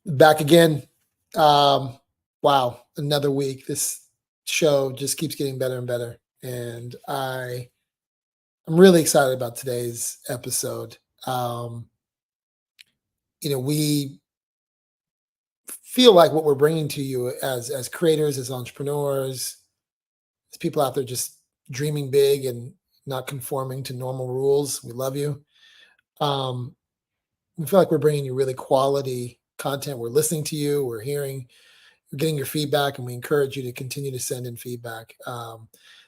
Back again. Wow, another week. This show just keeps getting better and better. And I'm really excited about today's episode. Um, we feel like what we're bringing to you as creators, as entrepreneurs, as people out there just dreaming big and not conforming to normal rules. We love you. Um, we feel like we're bringing you really quality content. We're listening to you. We're hearing getting your feedback, and we encourage you to continue to send in feedback.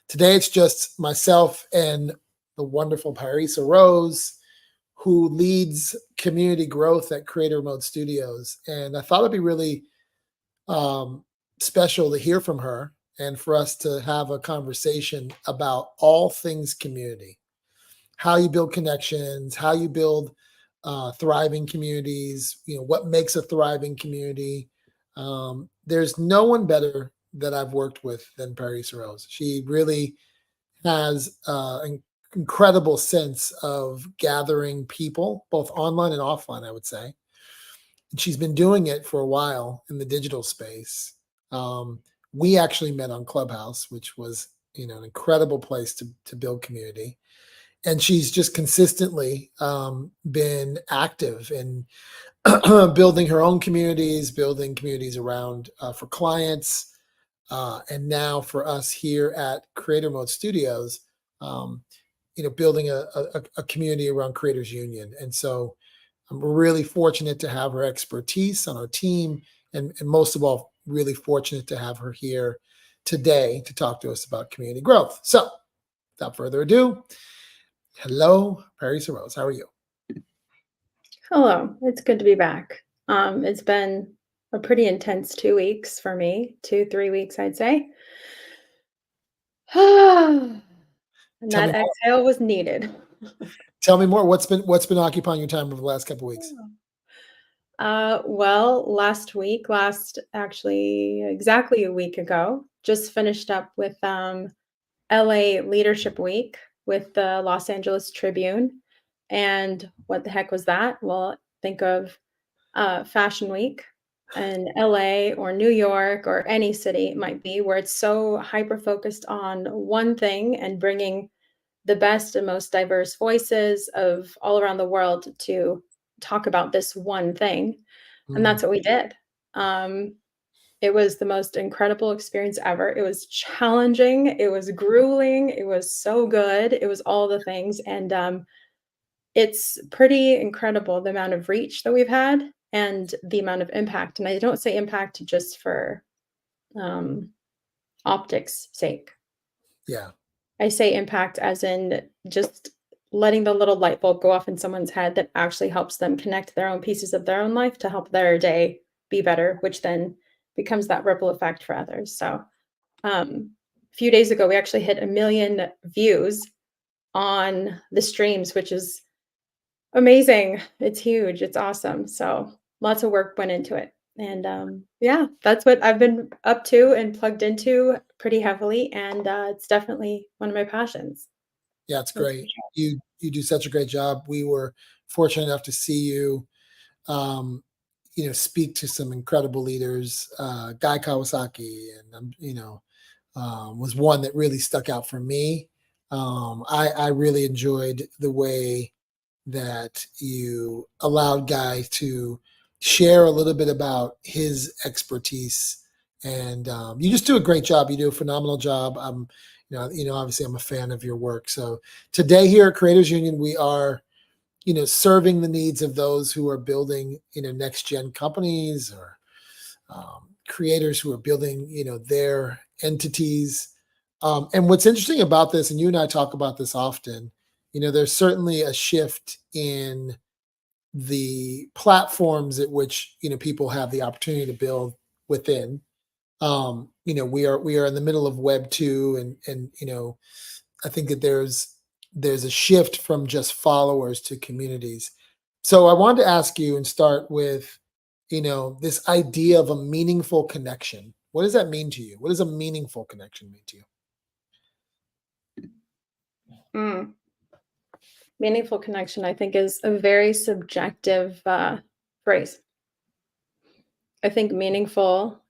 Today, it's just myself and the wonderful Parisa Rose, who leads community growth at Creator Mode Studios. And I thought it'd be really um, special to hear from her and for us to have a conversation about all things community, how you build connections, how you build thriving communities, what makes a thriving community. There's no one better that I've worked with than Parisa Rose. She really has an incredible sense of gathering people, both online and offline, I would say. And she's been doing it for a while in the digital space. Um, we actually met on Clubhouse, which was an incredible place to build community, and she's just consistently been active in building her own communities, building communities around for clients, and now for us here at Creator Mode Studios, um, building a community around Creators Union. And so we're really fortunate to have her expertise on our team, and most of all, really fortunate to have her here today to talk to us about community growth. So without further ado, hello, Parisa Rose. How are you? Hello, it's good to be back. It's been a pretty intense 2 weeks for me, 3 weeks, I'd say. And Tell me that more. exhale was needed. Tell me more. What's been occupying your time over the last couple of weeks? Well, last actually exactly a week ago, just finished up with LA Leadership Week with the Los Angeles Tribune. And what the heck was that? Well, think of Fashion Week in LA or New York or any city it might be, where it's so hyper focused on one thing and bringing the best and most diverse voices of all around the world to talk about this one thing. And Mm, that's what we did. Um, it was the most incredible experience ever. It was challenging. It was grueling. It was so good. It was all the things. And it's pretty incredible the amount of reach that we've had and the amount of impact. And I don't say impact just for um, optics sake. yeah. I say impact as in just letting the little light bulb go off in someone's head that actually helps them connect their own pieces of their own life to help their day be better, which then becomes that ripple effect for others. So, a few days ago, we actually hit 1 million views on the streams, which is amazing. It's huge. It's awesome. So, lots of work went into it. And yeah, that's what I've been up to and plugged into pretty heavily. And it's definitely one of my passions. Yeah, it's That's for great. You do such a great job. We were fortunate enough to see you, um, speak to some incredible leaders. Guy Kawasaki, and was one that really stuck out for me. I really enjoyed the way that you allowed Guy to share a little bit about his expertise, and you just do a great job. You do a phenomenal job. Obviously, I'm a fan of your work. So today here at Creators Union, we are, serving the needs of those who are building, next gen companies, or creators who are building, their entities. And what's interesting about this, and you and I talk about this often, there's certainly a shift in the platforms at which people have the opportunity to build within. We are in the middle of Web 2, and I think that there's a shift from just followers to communities. So I wanted to ask you and start with, this idea of a meaningful connection. What does that mean to you? What does a meaningful connection mean to you? sure. Meaningful connection, I think, is a very subjective phrase. I think meaningful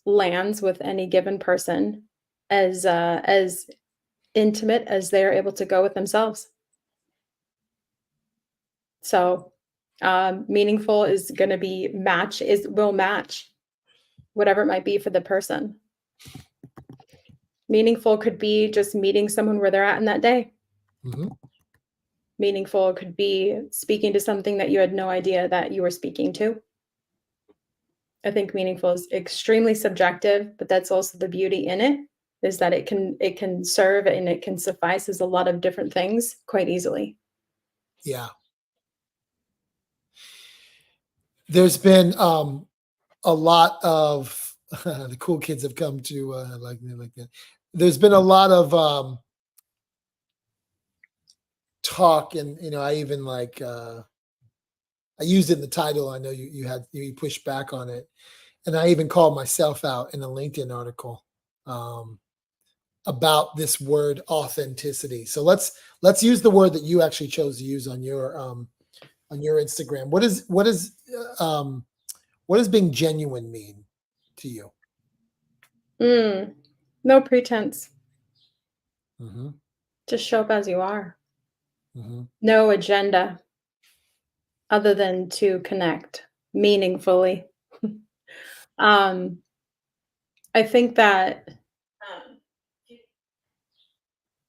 lands with any given person as intimate as they're able to go with themselves. So, meaningful is gonna be will match whatever it might be for the person. Meaningful could be just meeting someone where they're at in that day. Hmm. Meaningful could be speaking to something that you had no idea that you were speaking to. I think meaningful is extremely subjective, but that's also the beauty in it, is that it can serve and it can suffice as a lot of different things quite easily. Yeah. There's been a lot of the cool kids have come to like that. There's been a lot of talk, and I even I used it in the title. I know you pushed back on it, and I even called myself out in a LinkedIn article um, about this word authenticity. So let's use the word that you actually chose to use on your Instagram. What does being genuine mean to you? Mm, no pretense. Hmm. Just show up as you are. Hmm. No agenda other than to connect meaningfully. Um, I think that um,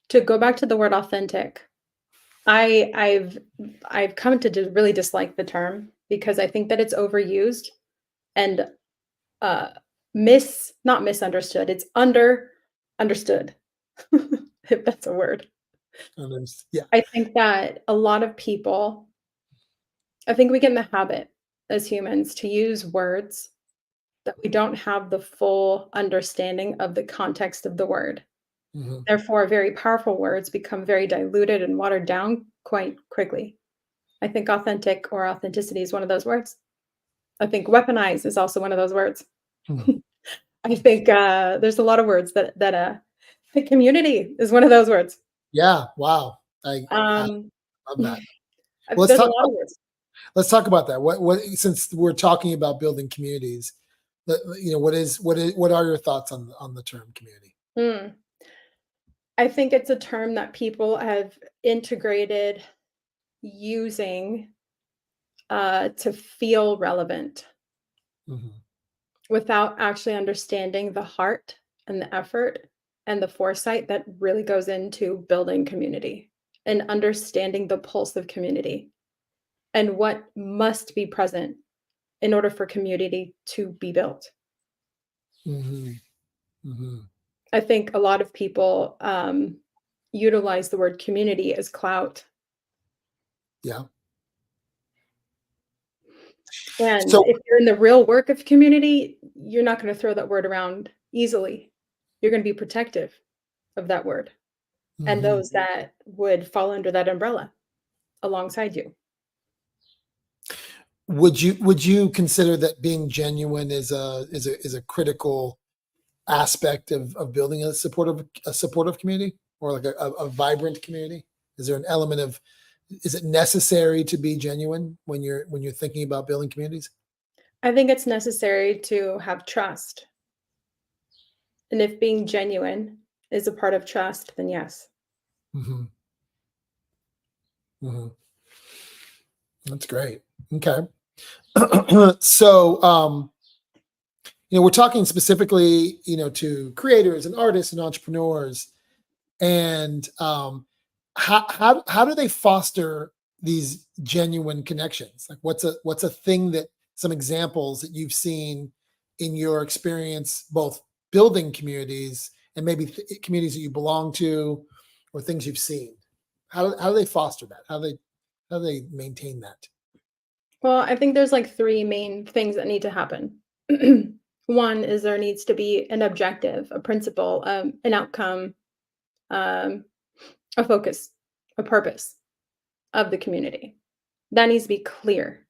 to go back to the word authentic, I I've come to really dislike the term because I think that it's overused and uh not misunderstood. It's understood. If that's a word. Yeah. I think that a lot of people, I think we get in the habit as humans to use words that we don't have the full understanding of the context of the word. Hmm. Therefore, very powerful words become very diluted and watered down quite quickly. I think authentic or authenticity is one of those words. I think weaponize is also one of those words. I think there's a lot of words I think community is one of those words. Yeah. Wow. I Um, love that. Well, there's a lot of words. let's talk about that. What since we're talking about building communities, what are your thoughts on the term community? Mm. I think it's a term that people have integrated using to feel relevant Hmm. without actually understanding the heart and the effort and the foresight that really goes into building community and understanding the pulse of community and what must be present in order for community to be built. Hmm. Hmm. I think a lot of people utilize the word community as clout. Yeah. And So. if you're in the real work of community, you're not going to throw that word around easily. You're going to be protective of that word and Mhm. those that would fall under that umbrella alongside you. Would you consider that being genuine is a critical aspect of building a supportive community, or like a vibrant community? Is there an element of, is it necessary to be genuine when you're thinking about building communities? I think it's necessary to have trust. And if being genuine is a part of trust, then yes. Hmm. Hmm. That's great. Okay. So we're talking specifically to creators and artists and entrepreneurs, and how do they foster these genuine connections? Like, what's a thing, that some examples that you've seen in your experience, both building communities and maybe communities that you belong to, or things you've seen? How do they foster that? How do they maintain that? Well, I think there's like three main things that need to happen. One is there needs to be an objective, a principle, an outcome, um, a focus, a purpose of the community. That needs to be clear.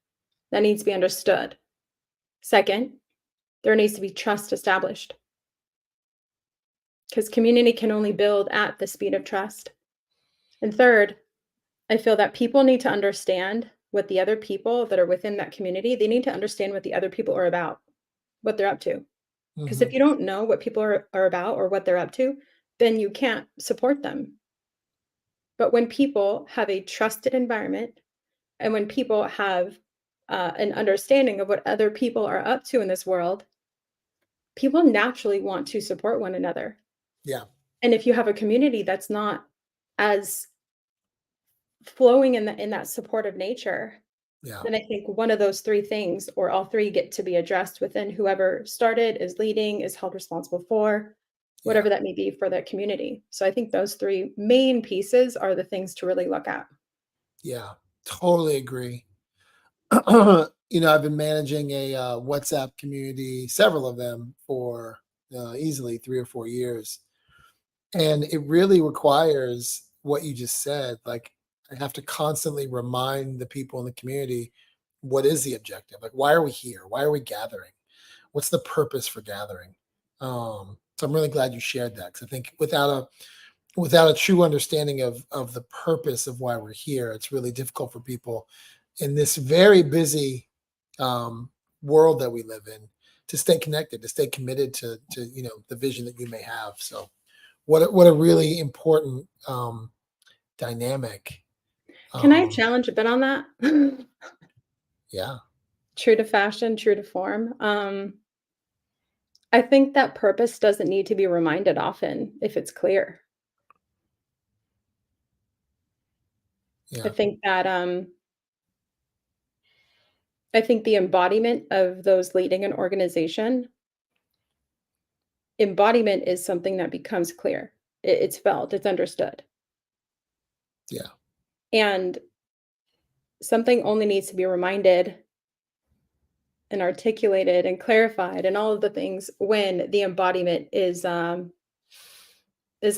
That needs to be understood. Second, there needs to be trust established because community can only build at the speed of trust. And third, I feel that people need to understand what the other people that are within that community, they need to understand what the other people are about. what they're up to. Because if Mhm. you don't know what people are about or what they're up to, then you can't support them. But when people have a trusted environment and when people have an understanding of what other people are up to in this world, people naturally want to support one another. Yeah. And if you have a community that's not as flowing in that supportive nature, Yeah. then I think one of those three things, or all three, get to be addressed within whoever started, is leading, is held responsible for, Yeah. whatever that may be for the community. So I think those three main pieces are the things to really look at. Yeah. Totally agree. I've been managing a WhatsApp community, several of them, for easily 3 or 4 years. And it really requires what you just said. Like, I have to constantly remind the people in the community, what is the objective? Like, why are we here? Why are we gathering? What's the purpose for gathering? So I'm really glad you shared that, because I think without a true understanding of the purpose of why we're here, it's really difficult for people in this very busy um, world that we live in to stay connected, to stay committed to the vision that you may have. So what a really important dynamic. Can I Um, challenge a bit on that? yeah, True to fashion, true to form. I think that purpose doesn't need to be reminded often if it's clear. I yeah, think that I think the embodiment of those leading an organization, embodiment is something that becomes clear. It's felt, it's understood. yeah. And something only needs to be reminded and articulated and clarified and all of the things when the embodiment is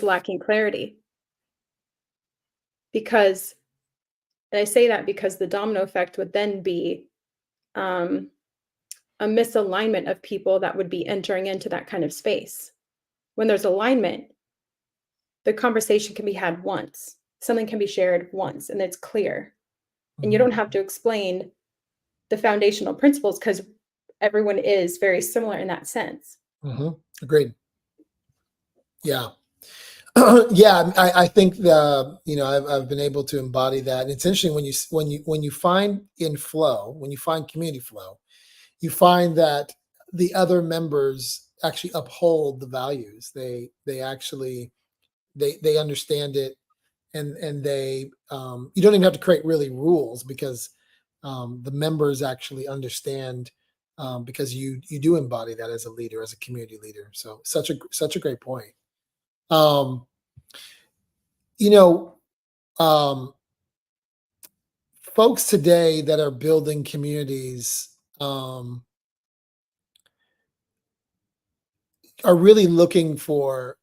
lacking clarity. Because and I say that because the domino effect would then be um, a misalignment of people that would be entering into that kind of space. When there's alignment, the conversation can be had once, something can be shared once, and it's clear. And you Hmm. don't have to explain the foundational principles because everyone is very similar in that sense. Hmm. Agreed. Yeah. Yeah, I think I've been able to embody that. And it's interesting when you find in flow, when you find community flow, you find that the other members actually uphold the values. They actually they understand it, and they you don't even have to create really rules, because the members actually understand, because you do embody that as a leader, as a community leader. So such a great point. Um, you know, um, Folks today that are building communities are really looking for,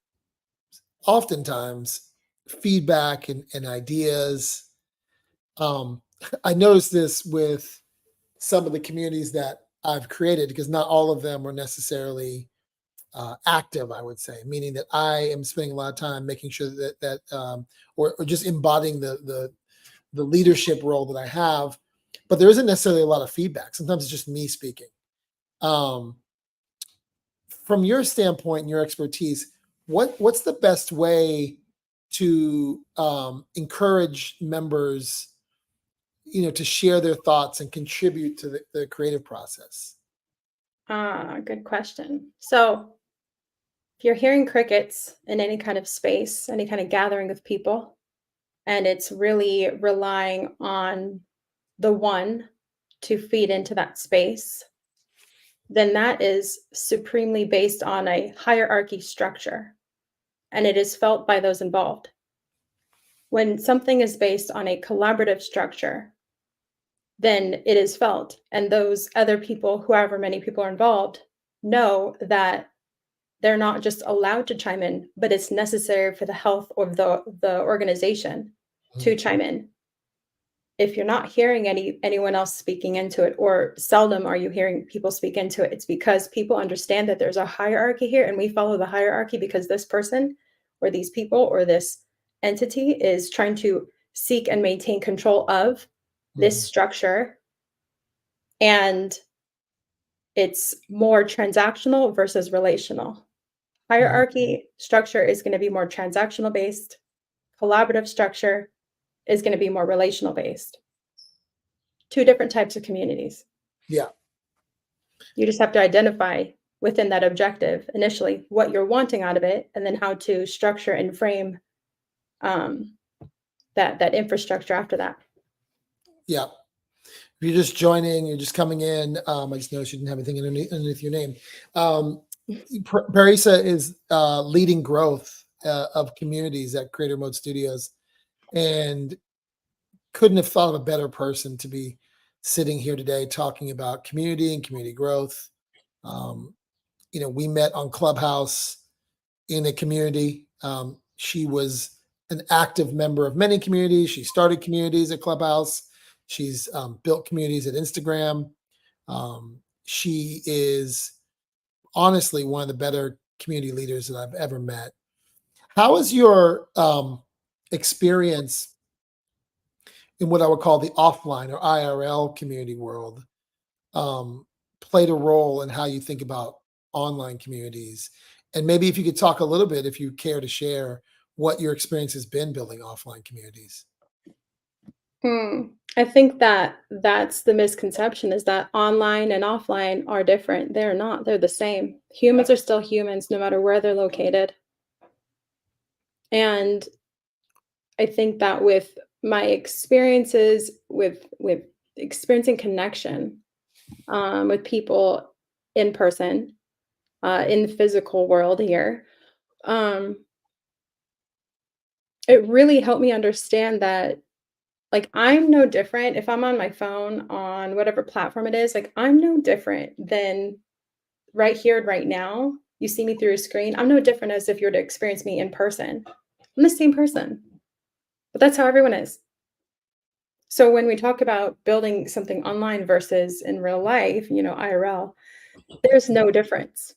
oftentimes, feedback and ideas. Um, I noticed this with some of the communities that I've created, because not all of them are necessarily active, I would say, meaning that I am spending a lot of time making sure or just embodying the leadership role that I have, but there isn't necessarily a lot of feedback. Sometimes it's just me speaking. Um, from your standpoint and your expertise, what's the best way to encourage members, to share their thoughts and contribute to the creative process? Ah, good question. So, if you're hearing crickets in any kind of space, any kind of gathering of people, and it's really relying on the one to feed into that space, then that is supremely based on a hierarchy structure, and it is felt by those involved. When something is based on a collaborative structure, then it is felt, and those other people, however many people are involved, know that they're not just allowed to chime in, but it's necessary for the health of the organization to Mhm. chime in. If you're not hearing anyone else speaking into it, or seldom are you hearing people speak into it, it's because people understand that there's a hierarchy here, and we follow the hierarchy because this person or these people or this entity is trying to seek and maintain control of this Mhm. structure. And it's more transactional versus relational. Mhm. Hierarchy structure is going to be more transactional based. Collaborative structure is going to be more relational based. Two different types of communities. Yeah. You just have to identify within that objective initially what you're wanting out of it, and then how to structure and frame um, that infrastructure after that. Yeah. If you're just joining, you're just coming in. I just noticed you didn't have anything underneath your name. Um, Parisa is leading growth of communities at Creator Mode Studios, and couldn't have thought of a better person to be sitting here today talking about community and community growth. Um, we met on Clubhouse in a community. She was an active member of many communities. She started communities at Clubhouse. She's built communities at Instagram. She is honestly one of the better community leaders that I've ever met. How has your experience in what I would call the offline or IRL community world played a role in how you think about online communities? And maybe if you could talk a little bit, if you care to share, what your experience has been building offline communities. Hmm. I think that that's the misconception, is that online and offline are different. They're not. They're the same. Humans are still humans no matter where they're located. And I think that with my experiences with experiencing connection with people in person, in the physical world here, um, it really helped me understand that, like, I'm no different if I'm on my phone on whatever platform it is. Like, I'm no different than right here and right now. You see me through a screen. I'm no different as if you were to experience me in person. I'm the same person, but that's how everyone is. So when we talk about building something online versus in real life, IRL, there's no difference.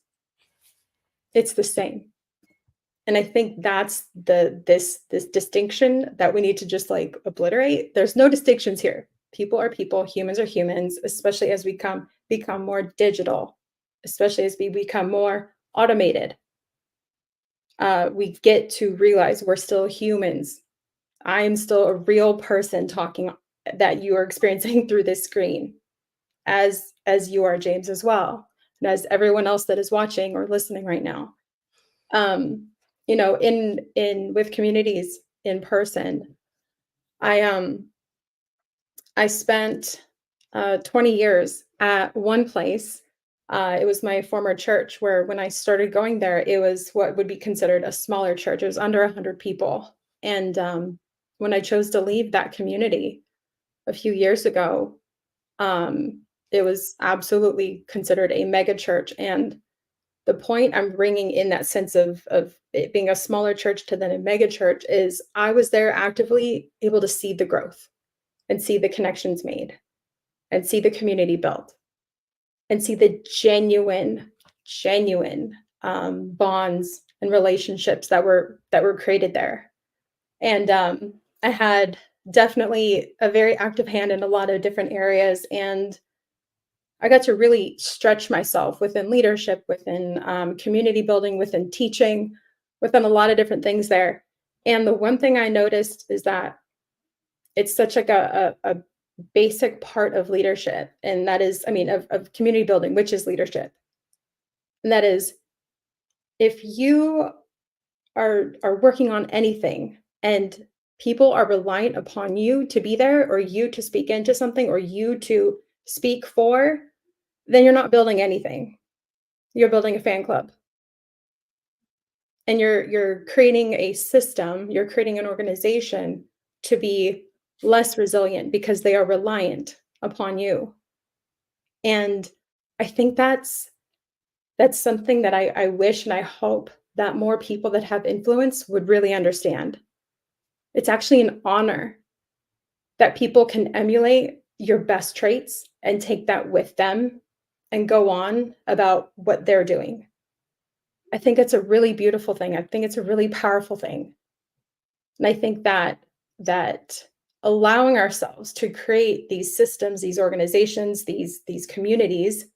It's the same. And I think that's this distinction that we need to just like obliterate. There's no distinctions here. People are people, humans are humans, especially as we become more digital, especially as we become more automated. We get to realize we're still humans. I am still a real person talking that you are experiencing through this screen, as you are, James, as well, and as everyone else that is watching or listening right now. Um, in with communities in person, I um I spent 20 years at one place. It was my former church, where when I started going there, it was what would be considered a smaller church. It was under 100 people. And when I chose to leave that community a few years ago, um, it was absolutely considered a mega church. And the point I'm bringing in that sense of it being a smaller church to then a mega church is I was there actively able to see the growth and see the connections made and see the community built and see the genuine bonds and relationships that were created there. And I had definitely a very active hand in a lot of different areas, and I got to really stretch myself within leadership, within community building, within teaching, within a lot of different things there. And the one thing I noticed is that it's such like a basic part of leadership, and that is, I mean, of community building, which is leadership. And that is, if you are working on anything and people are reliant upon you to be there, or you to speak into something, or you to speak for, then you're not building anything. You're building a fan club. And you're creating a system, you're creating an organization to be less resilient because they are reliant upon you. And I think that's something that I wish and I hope that more people that have influence would really understand. It's actually an honor that people can emulate your best traits and take that with them and go on about what they're doing. I think it's a really beautiful thing. I think it's a really powerful thing. And I think that allowing ourselves to create these systems, these organizations, these communities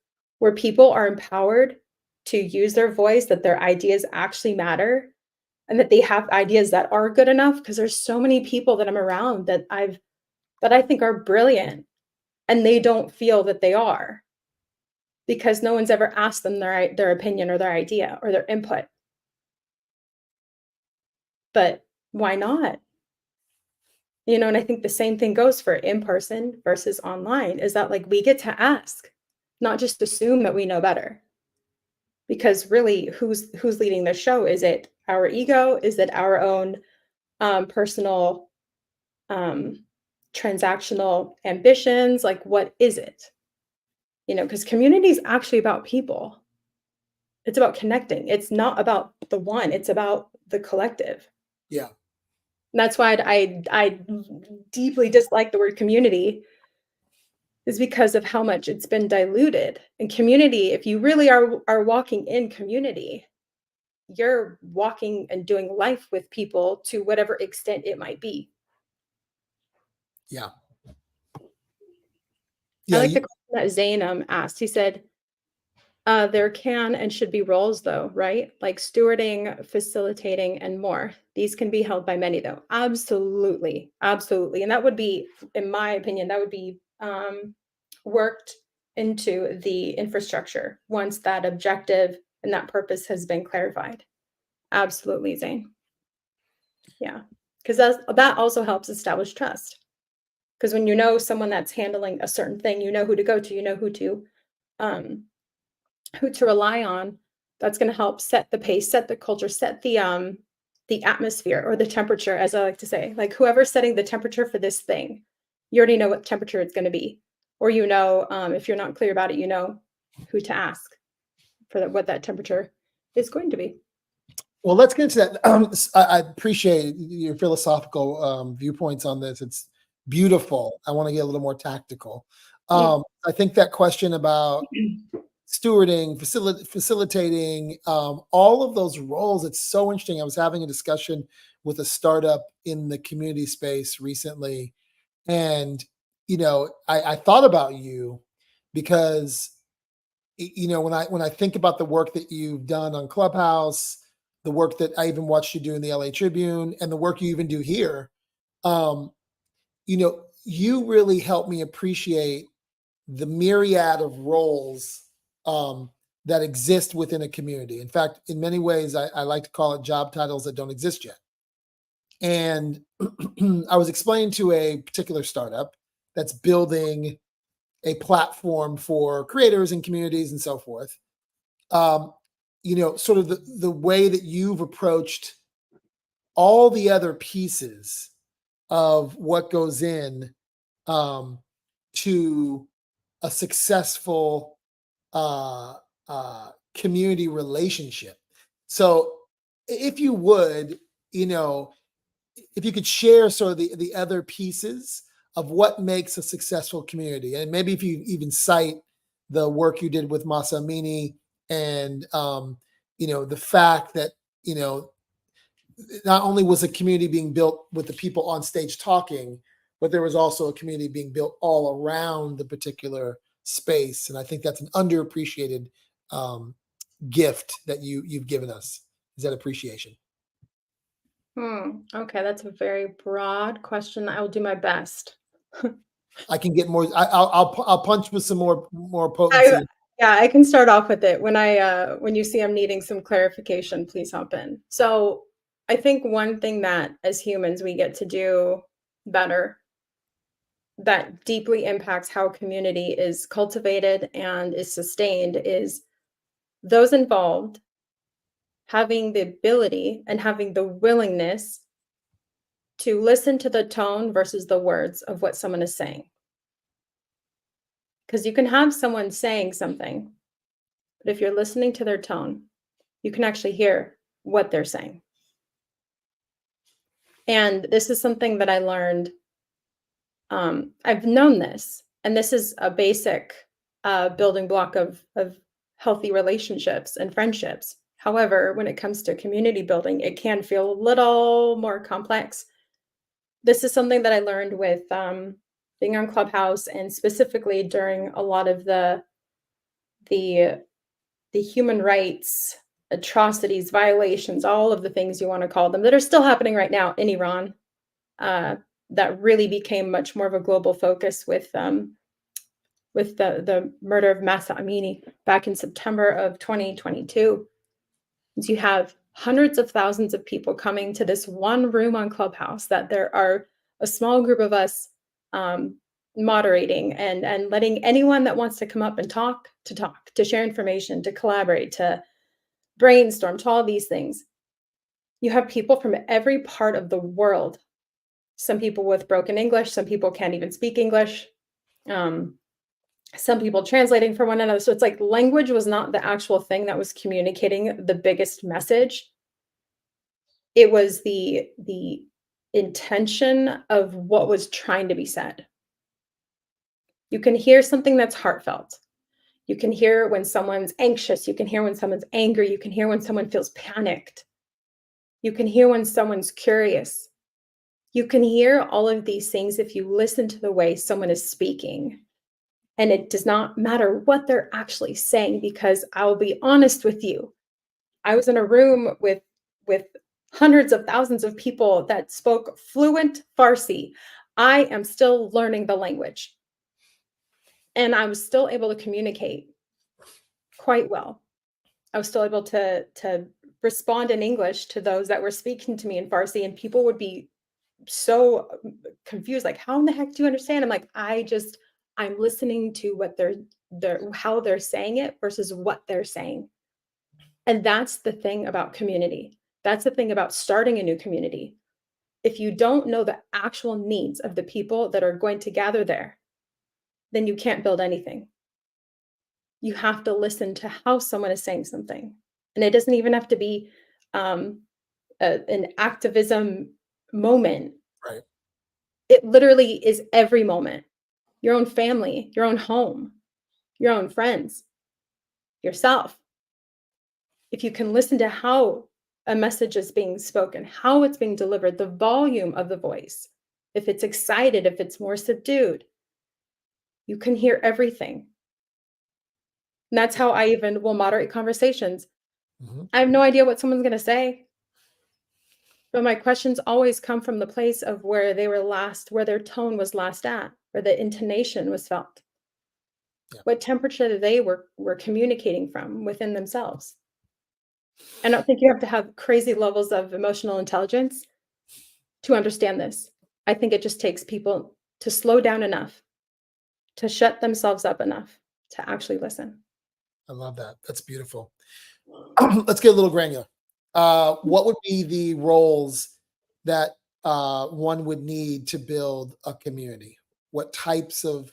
where people are empowered to use their voice, that their ideas actually matter, and that they have ideas that are good enough. Because there's so many people that I'm around that I think are brilliant, and they don't feel that they are, because no one's ever asked them their opinion or their idea or their input. But why not? And I think the same thing goes for in person versus online, is that, like, we get to ask, not just assume that we know better. Because really, who's leading the show? Is it our ego? Is it our own personal um, transactional ambitions? Like, what is it? Because community is actually about people. It's about connecting. It's not about the one. It's about the collective. Yeah. And that's why I deeply dislike the word community, is because of how much it's been diluted. And community, if you really are walking in community, you're walking and doing life with people to whatever extent it might be. Yeah. I Yeah. like the question that Zayn asked. He said, there can and should be roles, though, right? Like stewarding, facilitating, and more. These can be held by many, though. Absolutely. Absolutely. And that would be, in my opinion, that would be worked into the infrastructure once that objective and that purpose has been clarified. Absolutely, Zane. Yeah. Because that also helps establish trust. Because when you know someone that's handling a certain thing, you know who to go to, you know um, who to rely on. That's going to help set the pace, set the culture, set the atmosphere or the temperature, as I like to say. Like, whoever's setting the temperature for this thing, you already know what temperature it's going to be, or if you're not clear about it, you know who to ask for what that temperature is going to be. Well, let's get into that. I appreciate your philosophical viewpoints on this. It's beautiful. I want to get a little more tactical. Yeah. I think that question about stewarding, facilitating, all of those roles, it's so interesting. I was having a discussion with a startup in the community space recently, and I thought about you because when I think about the work that you've done on Clubhouse, the work that I even watched you do in the LA Tribune, and the work you even do here, um, you really helped me appreciate the myriad of roles that exist within a community. In fact, in many ways, I like to call it job titles that don't exist yet. And I was explaining to a particular startup that's building a platform for creators and communities and so forth. Sort of the way that you've approached all the other pieces of what goes in to a successful community relationship. So, if you would, if you could share sort of the other pieces of what makes a successful community, and maybe if you even cite the work you did with Masa Amini, and the fact that not only was a community being built with the people on stage talking, but there was also a community being built all around the particular space. And I think that's an underappreciated gift that you've given us, is that appreciation. Okay, that's a very broad question. I will do my best. I can get more. I'll punch with some more potency. I can start off with it. When you see I'm needing some clarification, please hop in. So I think one thing that as humans we get to do better that deeply impacts how community is cultivated and is sustained is those involved having the ability and having the willingness to listen to the tone versus the words of what someone is saying. Because you can have someone saying something, but if you're listening to their tone, you can actually hear what they're saying. And this is something that I learned. I've known this, and this is a basic building block of healthy relationships and friendships. However, when it comes to community building, it can feel a little more complex. This is something that I learned with being on Clubhouse, and specifically during a lot of the the human rights atrocities, violations, all of the things you want to call them that are still happening right now in Iran, uh, that really became much more of a global focus with the murder of Masa Amini back in September of 2022. So you have hundreds of thousands of people coming to this one room on Clubhouse that there are a small group of us um, moderating and letting anyone that wants to come up and talk, to share information, to collaborate, to brainstorm, to all these things. You have people from every part of the world. Some people with broken English, some people can't even speak English. Um, some people translating for one another. So it's like language was not the actual thing that was communicating the biggest message. It was the intention of what was trying to be said. You can hear something that's heartfelt. You can hear when someone's anxious. You can hear when someone's angry. You can hear when someone feels panicked. You can hear when someone's curious. You can hear all of these things if you listen to the way someone is speaking. And it does not matter what they're actually saying, because I'll be honest with you. I was in a room with hundreds of thousands of people that spoke fluent Farsi. I am still learning the language. And I was still able to communicate quite well. I was still able to respond in English to those that were speaking to me in Farsi, and people would be so confused, like, how in the heck do you understand? I'm like, I'm listening to what they're how they're saying it versus what they're saying. And that's the thing about community. That's the thing about starting a new community. If you don't know the actual needs of the people that are going to gather there, then you can't build anything. You have to listen to how someone is saying something. And it doesn't even have to be um, an activism moment. Right. It literally is every moment. Your own family, your own home, your own friends, yourself. If you can listen to how a message is being spoken, how it's being delivered, the volume of the voice, if it's excited, if it's more subdued, you can hear everything. And that's how I even will moderate conversations. Mhm. I have no idea what someone's going to say, but my questions always come from the place of where they were last, where their tone was last at, where the intonation was felt, Yeah. what temperature they were communicating from within themselves. I don't think you have to have crazy levels of emotional intelligence to understand this. I think it just takes people to slow down enough, to shut themselves up enough to actually listen. I love that. That's beautiful. Let's get a little granular. What would be the roles that one would need to build a community? What types of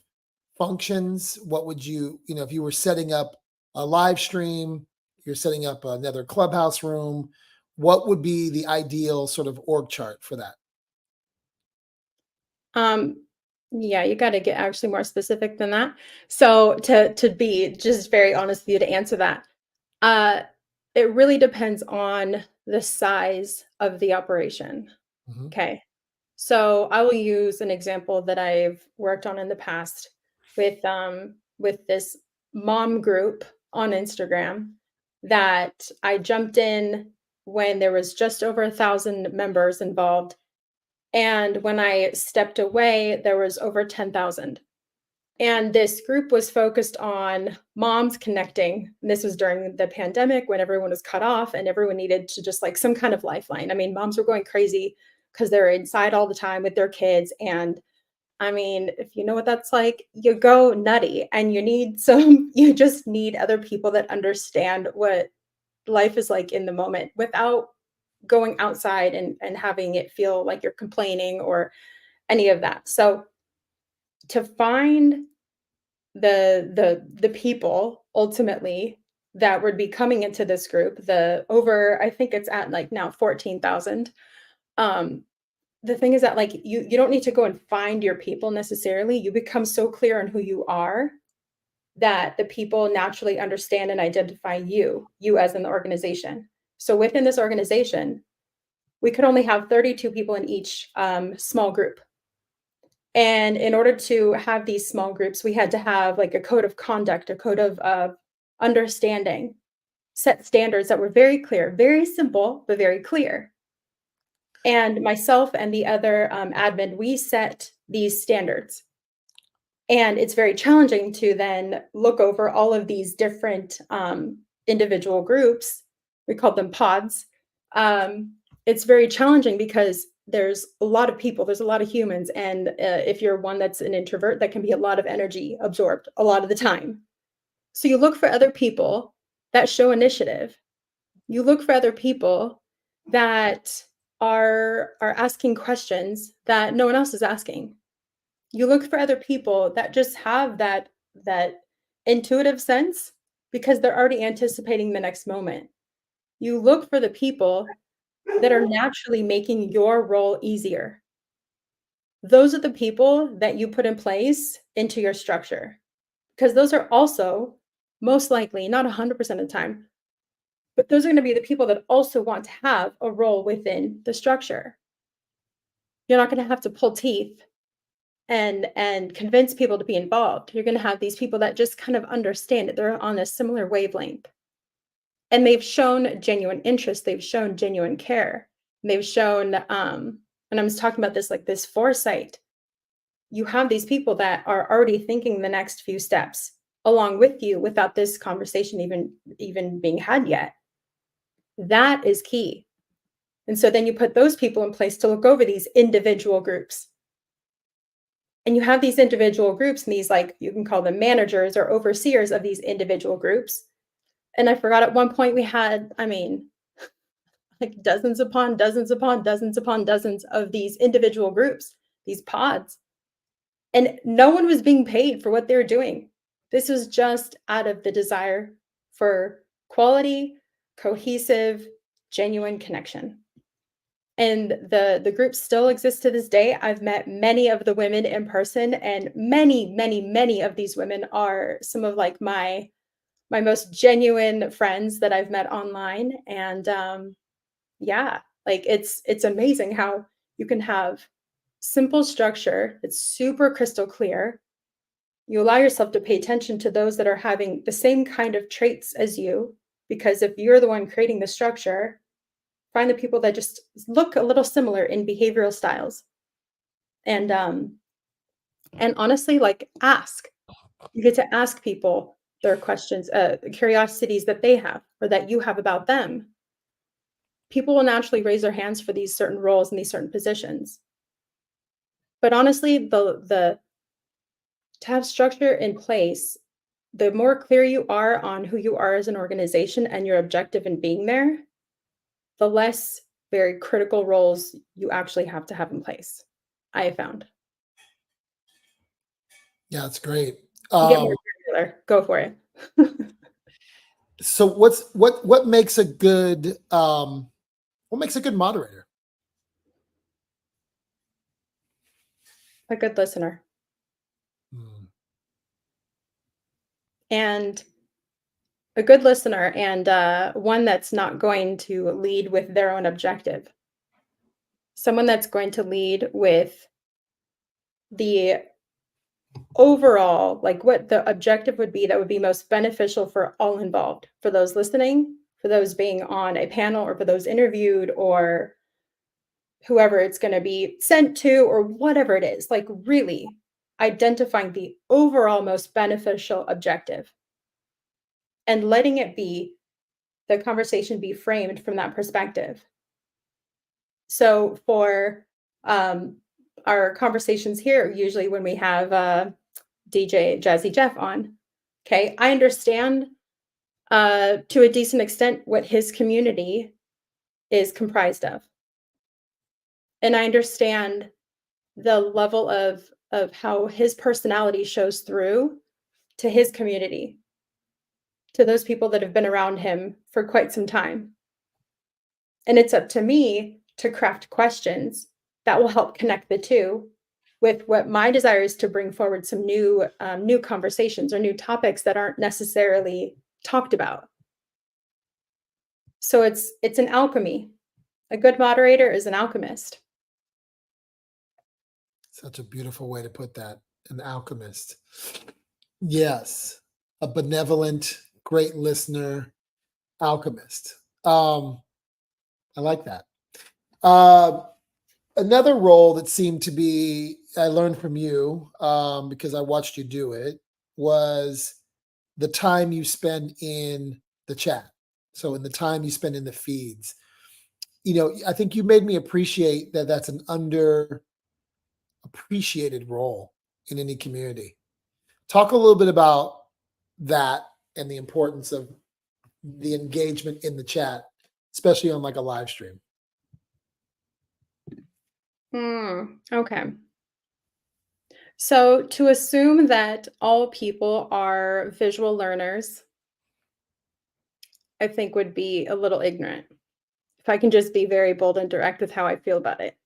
functions? What would if you were setting up a live stream, you're setting up another clubhouse room, what would be the ideal sort of org chart for that? Um, yeah, you got to get actually more specific than that. So to be just very honest with you to answer that, uh, it really depends on the size of the operation. Mhm. Okay. So I will use an example that I've worked on in the past with this mom group on Instagram that I jumped in when there was just over 1,000 members involved. And when I stepped away, there was over 10,000. And this group was focused on moms connecting. And this was during the pandemic when everyone was cut off and everyone needed to just like some kind of lifeline. I mean, moms were going crazy because they're inside all the time with their kids. And I mean, if you know what that's like, you go nutty and you need you just need other people that understand what life is like in the moment without going outside and having it feel like you're complaining or any of that. So to find the people ultimately that would be coming into this group, the over I think it's at like now 14,000. Um the thing is that like you don't need to go and find your people necessarily. You become so clear on who you are that the people naturally understand and identify you as an organization. So within this organization, we could only have 32 people in each small group. And in order to have these small groups, we had to have like a code of conduct, a code of understanding, set standards that were very clear, very simple, but very clear. And myself and the other admin, we set these standards. And it's very challenging to then look over all of these different individual groups. We call them pods. It's very challenging because there's a lot of people, there's a lot of humans. And if you're one that's an introvert, that can be a lot of energy absorbed a lot of the time. So you look for other people that show initiative. You look for other people that are asking questions that no one else is asking. You look for other people that just have that intuitive sense because they're already anticipating the next moment. You look for the people that are naturally making your role easier. Those are the people that you put in place into your structure because those are also most likely, not 100% of the time, but those are going to be the people that also want to have a role within the structure. You're not going to have to pull teeth and convince people to be involved. You're going to have these people that just kind of understand it. They're on a similar wavelength. And they've shown genuine interest, they've shown genuine care. They've shown and I was talking about this like this foresight. You have these people that are already thinking the next few steps along with you without this conversation even being had yet. That is key. And so then you put those people in place to look over these individual groups. And you have these individual groups and these, like, you can call them managers or overseers of these individual groups. And I forgot at one point we had, I mean, like dozens upon dozens upon dozens upon dozens of these individual groups, these pods. And no one was being paid for what they were doing. This was just out of the desire for quality, cohesive, genuine connection. And the group still exists to this day. I've met many of the women in person, and many of these women are some of like my most genuine friends that I've met online. And yeah, like it's amazing how you can have simple structure that's super crystal clear. You allow yourself to pay attention to those that are having the same kind of traits as you, because if you're the one creating the structure, find the people that just look a little similar in behavioral styles. And honestly, like, ask. You get to ask people their questions, curiosities that they have or that you have about them. People will naturally raise their hands for these certain roles and these certain positions. But honestly, the to have structure in place, the more clear you are on who you are as an organization and your objective in being there, the less very critical roles you actually have to have in place, I have found. Yeah, that's great. Get more granular. Go for it. So what makes a good moderator? A good listener. Hmm. And a good listener, and one that's not going to lead with their own objective. Someone that's going to lead with the overall, like what the objective would be that would be most beneficial for all involved, for those listening, for those being on a panel, or for those interviewed, or whoever it's going to be sent to, or whatever it is. Like, really identifying the overall most beneficial objective and letting it be, the conversation be framed from that perspective. So for our conversations here, usually when we have DJ Jazzy Jeff on, okay, I understand to a decent extent what his community is comprised of. And I understand the level of how his personality shows through to his community, to those people that have been around him for quite some time. And it's up to me to craft questions that will help connect the two with what my desire is, to bring forward some new conversations or new topics that aren't necessarily talked about. So it's an alchemy. A good moderator is an alchemist. Such a beautiful way to put that. An alchemist. Yes. A benevolent, great listener, alchemist. I like that. Another role that seemed to be, I learned from you because I watched you do it, was the time you spend in the chat. So in the time you spend in the feeds. I think you made me appreciate that that's an underappreciated role in any community. Talk a little bit about that and the importance of the engagement in the chat, especially on like a live stream. Okay. So to assume that all people are visual learners, I think would be a little ignorant. If I can just be very bold and direct with how I feel about it.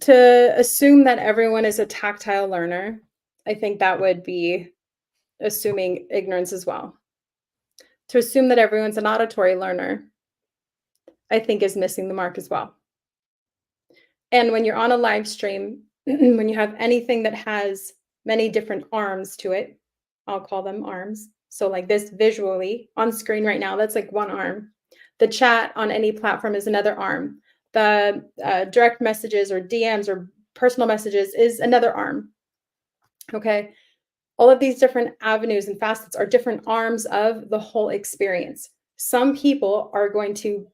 To assume that everyone is a tactile learner, I think that would be assuming ignorance as well. To assume that everyone's an auditory learner, I think is missing the mark as well. And when you're on a live stream, when you have anything that has many different arms to it, I'll call them arms. So like this visually on screen right now, that's like one arm. The chat on any platform is another arm. The direct messages or DMs or personal messages is another arm. Okay. All of these different avenues and facets are different arms of the whole experience. Some people are going to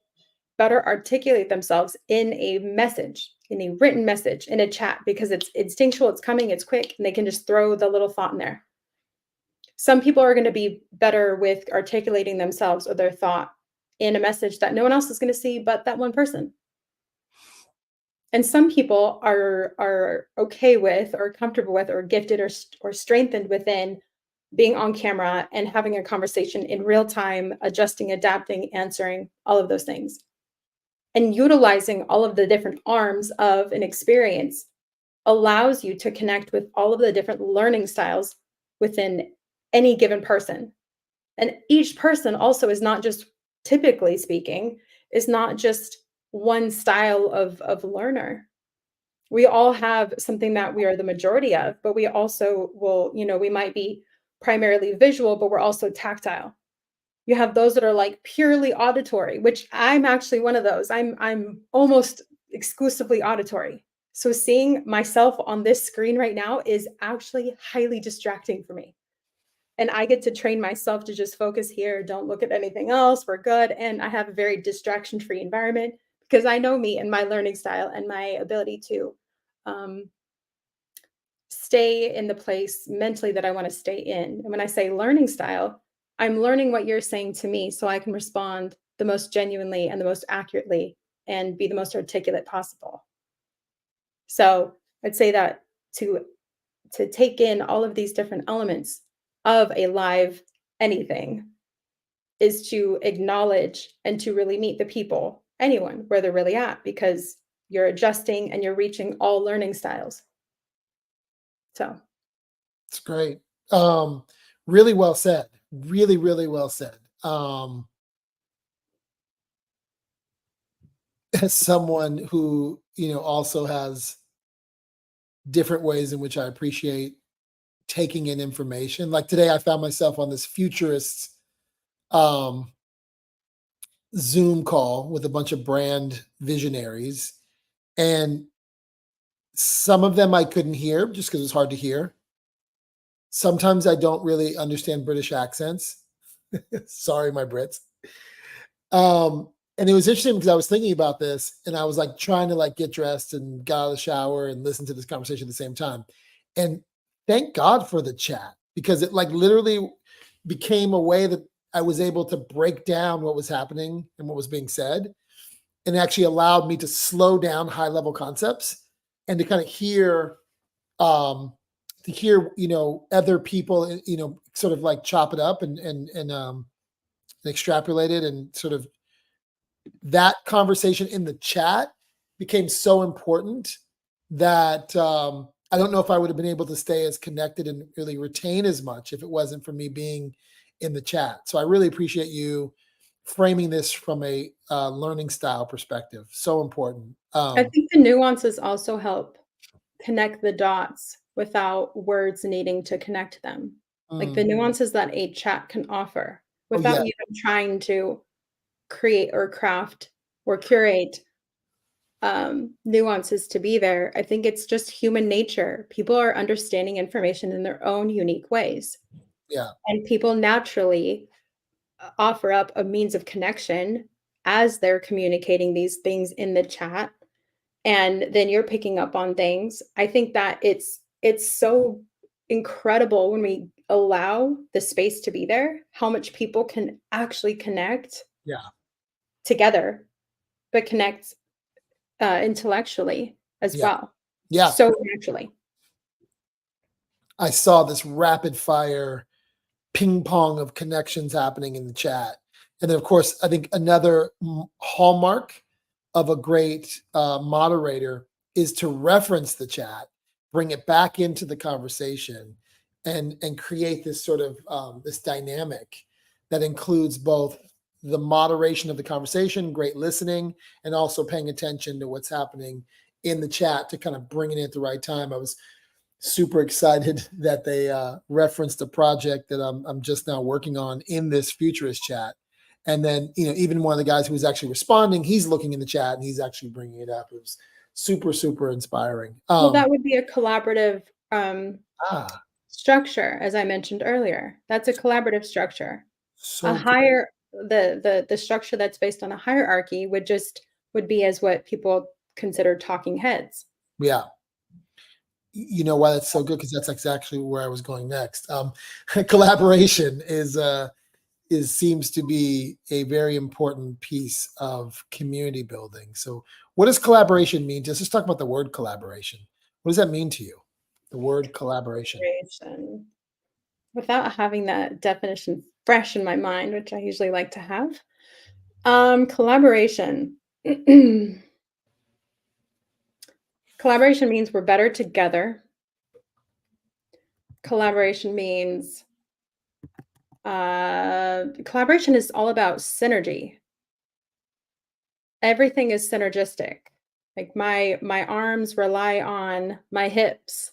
better articulate themselves in a message, in a written message, in a chat, because it's instinctual, it's coming, it's quick, and they can just throw the little thought in there. Some people are going to be better with articulating themselves or their thought in a message that no one else is going to see but that one person. And some people are okay with or comfortable with or gifted or strengthened within being on camera and having a conversation in real time, adjusting, adapting, answering, all of those things. And utilizing all of the different arms of an experience allows you to connect with all of the different learning styles within any given person. And each person also is not just, typically speaking, is not just one style of learner. We all have something that we are the majority of, but we also will, we might be primarily visual, but we're also tactile. You have those that are like purely auditory, which I'm actually one of those. I'm almost exclusively auditory. So seeing myself on this screen right now is actually highly distracting for me. And I get to train myself to just focus here, don't look at anything else, we're good. And I have a very distraction-free environment because I know me and my learning style and my ability to stay in the place mentally that I want to stay in. And when I say learning style, I'm learning what you're saying to me so I can respond the most genuinely and the most accurately and be the most articulate possible. So I'd say that to take in all of these different elements of a live anything is to acknowledge and to really meet the people, anyone, where they're really at, because you're adjusting and you're reaching all learning styles. So it's great. Really well said. Really, really well said. As someone who, also has different ways in which I appreciate taking in information. Like today, I found myself on this futurist Zoom call with a bunch of brand visionaries, and some of them I couldn't hear just because it was hard to hear. Sometimes I don't really understand British accents. Sorry, my Brits. And it was interesting because I was thinking about this and I was like trying to like get dressed and get out of the shower and listen to this conversation at the same time. And thank God for the chat, because it like literally became a way that I was able to break down what was happening and what was being said, and actually allowed me to slow down high level concepts and to kind of hear other people, sort of like chop it up and extrapolate it, and sort of that conversation in the chat became so important that I don't know if I would have been able to stay as connected and really retain as much if it wasn't for me being in the chat. So I really appreciate you framing this from a learning style perspective. So important. I think the nuances also help connect the dots without words needing to connect them. Like the nuances that a chat can offer without yeah, even trying to create or craft or curate nuances to be there. I think it's just human nature. People are understanding information in their own unique ways. yeah, And people naturally offer up a means of connection as they're communicating these things in the chat. And then you're picking up on things. I think that it's so incredible when we allow the space to be there, how much people can actually connect yeah, together, but connect intellectually as yeah, well. yeah. So naturally. I saw this rapid fire ping pong of connections happening in the chat. And then, of course, I think another hallmark of a great moderator is to reference the chat, bring it back into the conversation, and create this sort of this dynamic that includes both the moderation of the conversation, great listening, and also paying attention to what's happening in the chat to kind of bring it in at the right time. I was super excited that they referenced a project that I'm just now working on in this futurist chat. And then, even one of the guys who was actually responding, he's looking in the chat and he's actually bringing it up. It was super, super inspiring. Well, that would be a collaborative Ah, structure, as I mentioned earlier. That's a collaborative structure. A so cool. higher the structure that's based on a hierarchy would be as what people consider talking heads. Yeah. You know why that's so good? Because that's exactly where I was going next. Collaboration is seems to be a very important piece of community building. So what does collaboration mean? Let's just talk about the word collaboration. What does that mean to you? The word collaboration. Collaboration. Without having that definition fresh in my mind, which I usually like to have. Collaboration. Collaboration means we're better together. Collaboration means collaboration is all about synergy. Everything is synergistic. Like my arms rely on my hips.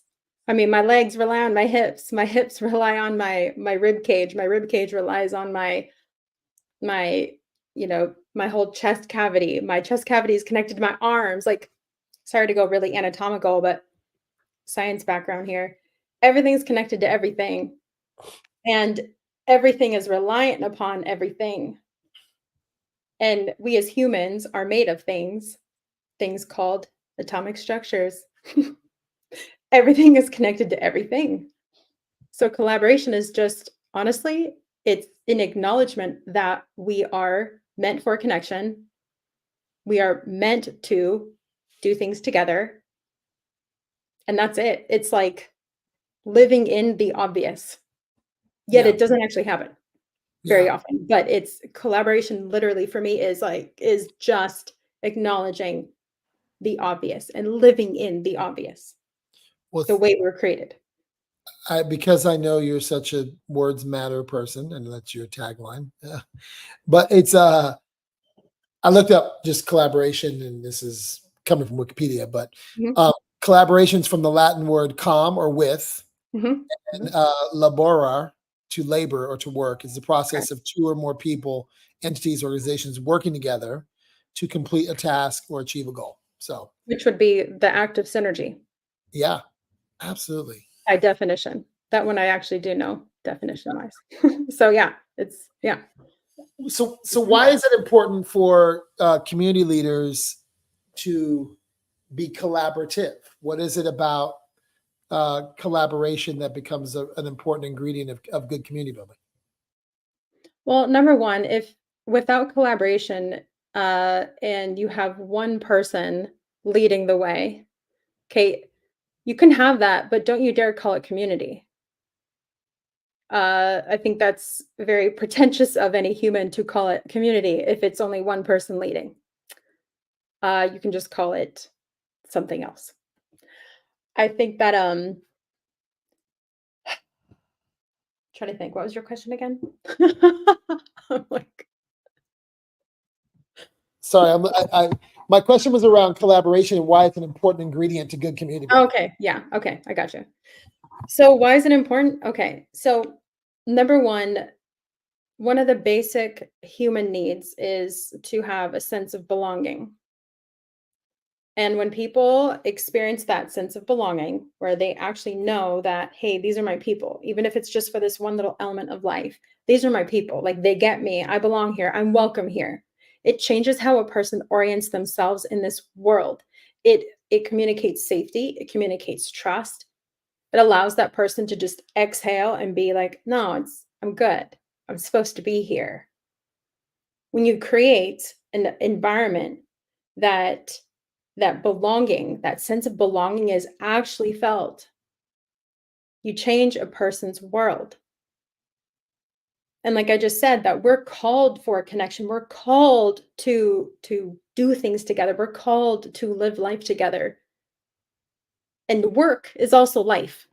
I mean, my legs rely on my hips. My hips rely on my rib cage. My rib cage relies on my my whole chest cavity. My chest cavity is connected to my arms. Like, sorry to go really anatomical, but science background here. Everything's connected to everything, and everything is reliant upon everything. And we as humans are made of things called atomic structures. Everything is connected to everything. So collaboration is just honestly, it's an acknowledgement that we are meant for connection. We are meant to do things together. And that's it. It's like living in the obvious. Yet Yeah. it doesn't actually happen very Yeah. often. But it's collaboration literally for me is just acknowledging the obvious and living in the obvious, Well, the way we're created. because I know you're such a words matter person, and that's your tagline. Yeah. But it's I looked up just collaboration, and this is coming from Wikipedia, but Mhm, uh, collaborations from the Latin word com or with, mhm, and mhm. laborar, to labor or to work, is the Okay. process of two or more people, entities, organizations working together to complete a task or achieve a goal. So, Which would be the act of synergy yeah, absolutely. by definition. That one I actually do know definition-wise. So, yeah, it's yeah. So why is it important for community leaders to be collaborative? What is it about collaboration that becomes an important ingredient of good community building? Well, number 1, if without collaboration, and you have one person leading the way, okay, you can have that, but don't you dare call it community. I think that's very pretentious of any human to call it community if it's only one person leading. You can just call it something else. I think that trying to think, what was your question again? I'm like, Sorry, my question was around collaboration and why it's an important ingredient to good community building. okay, yeah, okay, I got you. So why is it important? Okay, so number one, one of the basic human needs is to have a sense of belonging. And when people experience that sense of belonging, where they actually know that, hey, these are my people, even if it's just for this one little element of life, these are my people. Like they get me. I belong here. I'm welcome here. It changes how a person orients themselves in this world. It communicates safety. It communicates trust. It allows that person to just exhale and be like, no, I'm good. I'm supposed to be here. When you create an environment that that belonging, that sense of belonging is actually felt, you change a person's world. And like I just said, that we're called for a connection. We're called to do things together. We're called to live life together. And work is also life.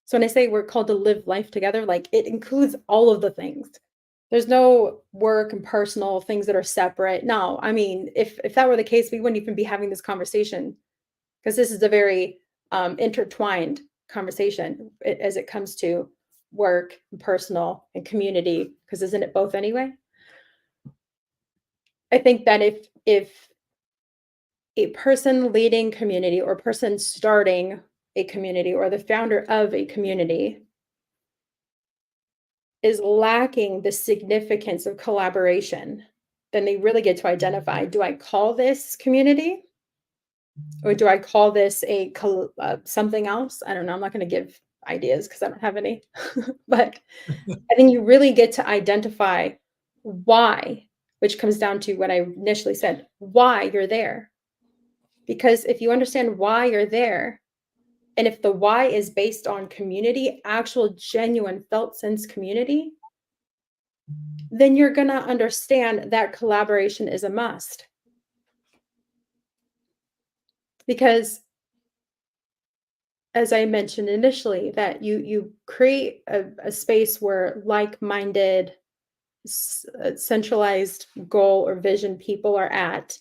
So when I say we're called to live life together, like it includes all of the things. There's no work and personal things that are separate. No, I mean, if that were the case, we wouldn't even be having this conversation because this is a very intertwined conversation as it comes to work and personal and community, because isn't it both anyway? I think that if a person leading community or person starting a community or the founder of a community is lacking the significance of collaboration, then they really get to identify, do I call this community or do I call this something else? I don't know. I'm not going to give ideas because I don't have any. But I think you really get to identify why, which comes down to what I initially said, why you're there. Because if you understand why you're there, and if the why is based on community, actual genuine felt sense community, then you're going to understand that collaboration is a must. Because as I mentioned initially, that you create a space where like-minded, centralized goal or vision people are at.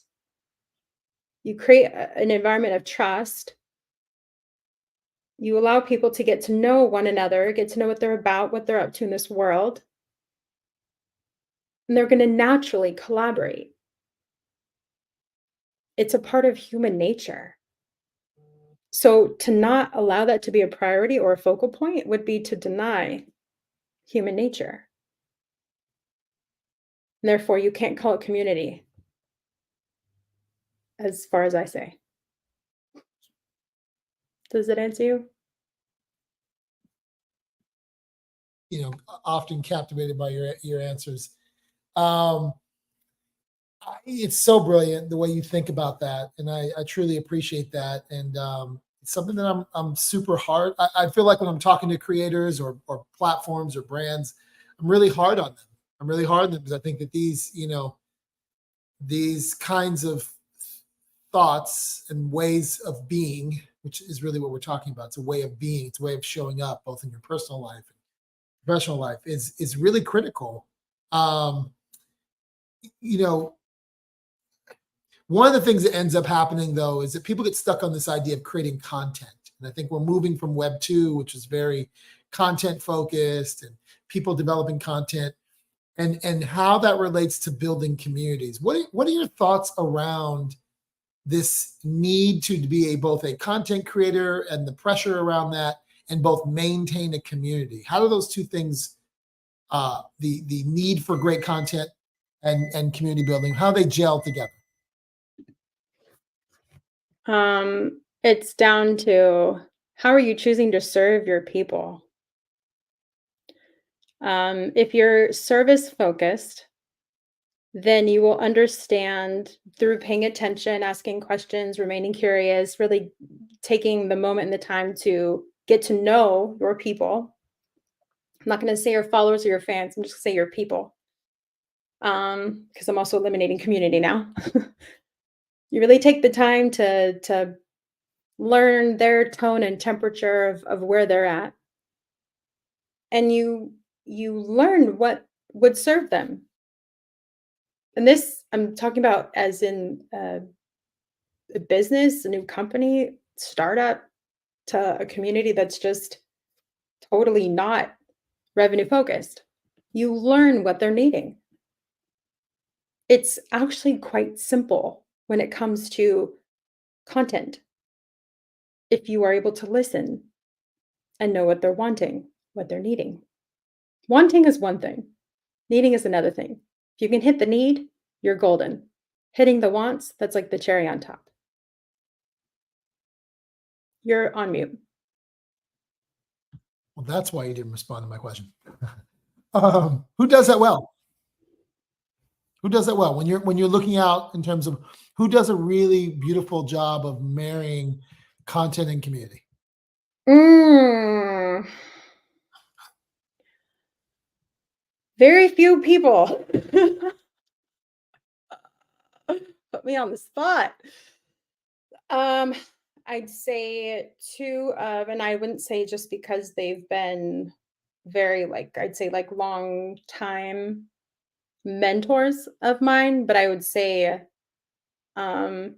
You create an environment of trust. You allow people to get to know one another, get to know what they're about, what they're up to in this world, and they're going to naturally collaborate. It's a part of human nature. So to not allow that to be a priority or a focal point would be to deny human nature. And therefore, you can't call it community, as far as I say. Does that answer you? Often captivated by your answers. Um, it's so brilliant the way you think about that, and I truly appreciate that. And it's something that I'm super hard. I feel like when I'm talking to creators or platforms or brands, I'm really hard on them. I'm really hard on them because I think that these kinds of thoughts and ways of being, which is really what we're talking about. It's a way of being. It's a way of showing up, both in your personal life and professional life, is really critical. Um, you know, One of the things that ends up happening though is that people get stuck on this idea of creating content. And I think we're moving from Web 2, which is very content focused and people developing content, and how that relates to building communities. What are your thoughts around this need to be both a content creator and the pressure around that, and both maintain a community? How do those two things, the need for great content and community building, how they gel together? It's down to how are you choosing to serve your people? If you're service focused, then you will understand through paying attention, asking questions, remaining curious, really taking the moment and the time to get to know your people. I'm not going to say your followers or your fans. I'm just going to say your people. Because I'm also eliminating community now. You really take the time to learn their tone and temperature of where they're at, and you learn what would serve them. And this I'm talking about as in a business, a new company, startup, to a community that's just totally not revenue focused. You learn what they're needing. It's actually quite simple when it comes to content. If you are able to listen and know what they're wanting, what they're needing. Wanting is one thing, needing is another thing. If you can hit the need, you're golden. Hitting the wants, that's like the cherry on top. You're on mute. Well, that's why you didn't respond to my question. Who does that well? Who does that well? When you're looking out in terms of who does a really beautiful job of marrying content and community? Mm, very few people. Put me on the spot. Um, I'd say two of, and I wouldn't say just because they've been very like, I'd say like long time mentors of mine, but I would say um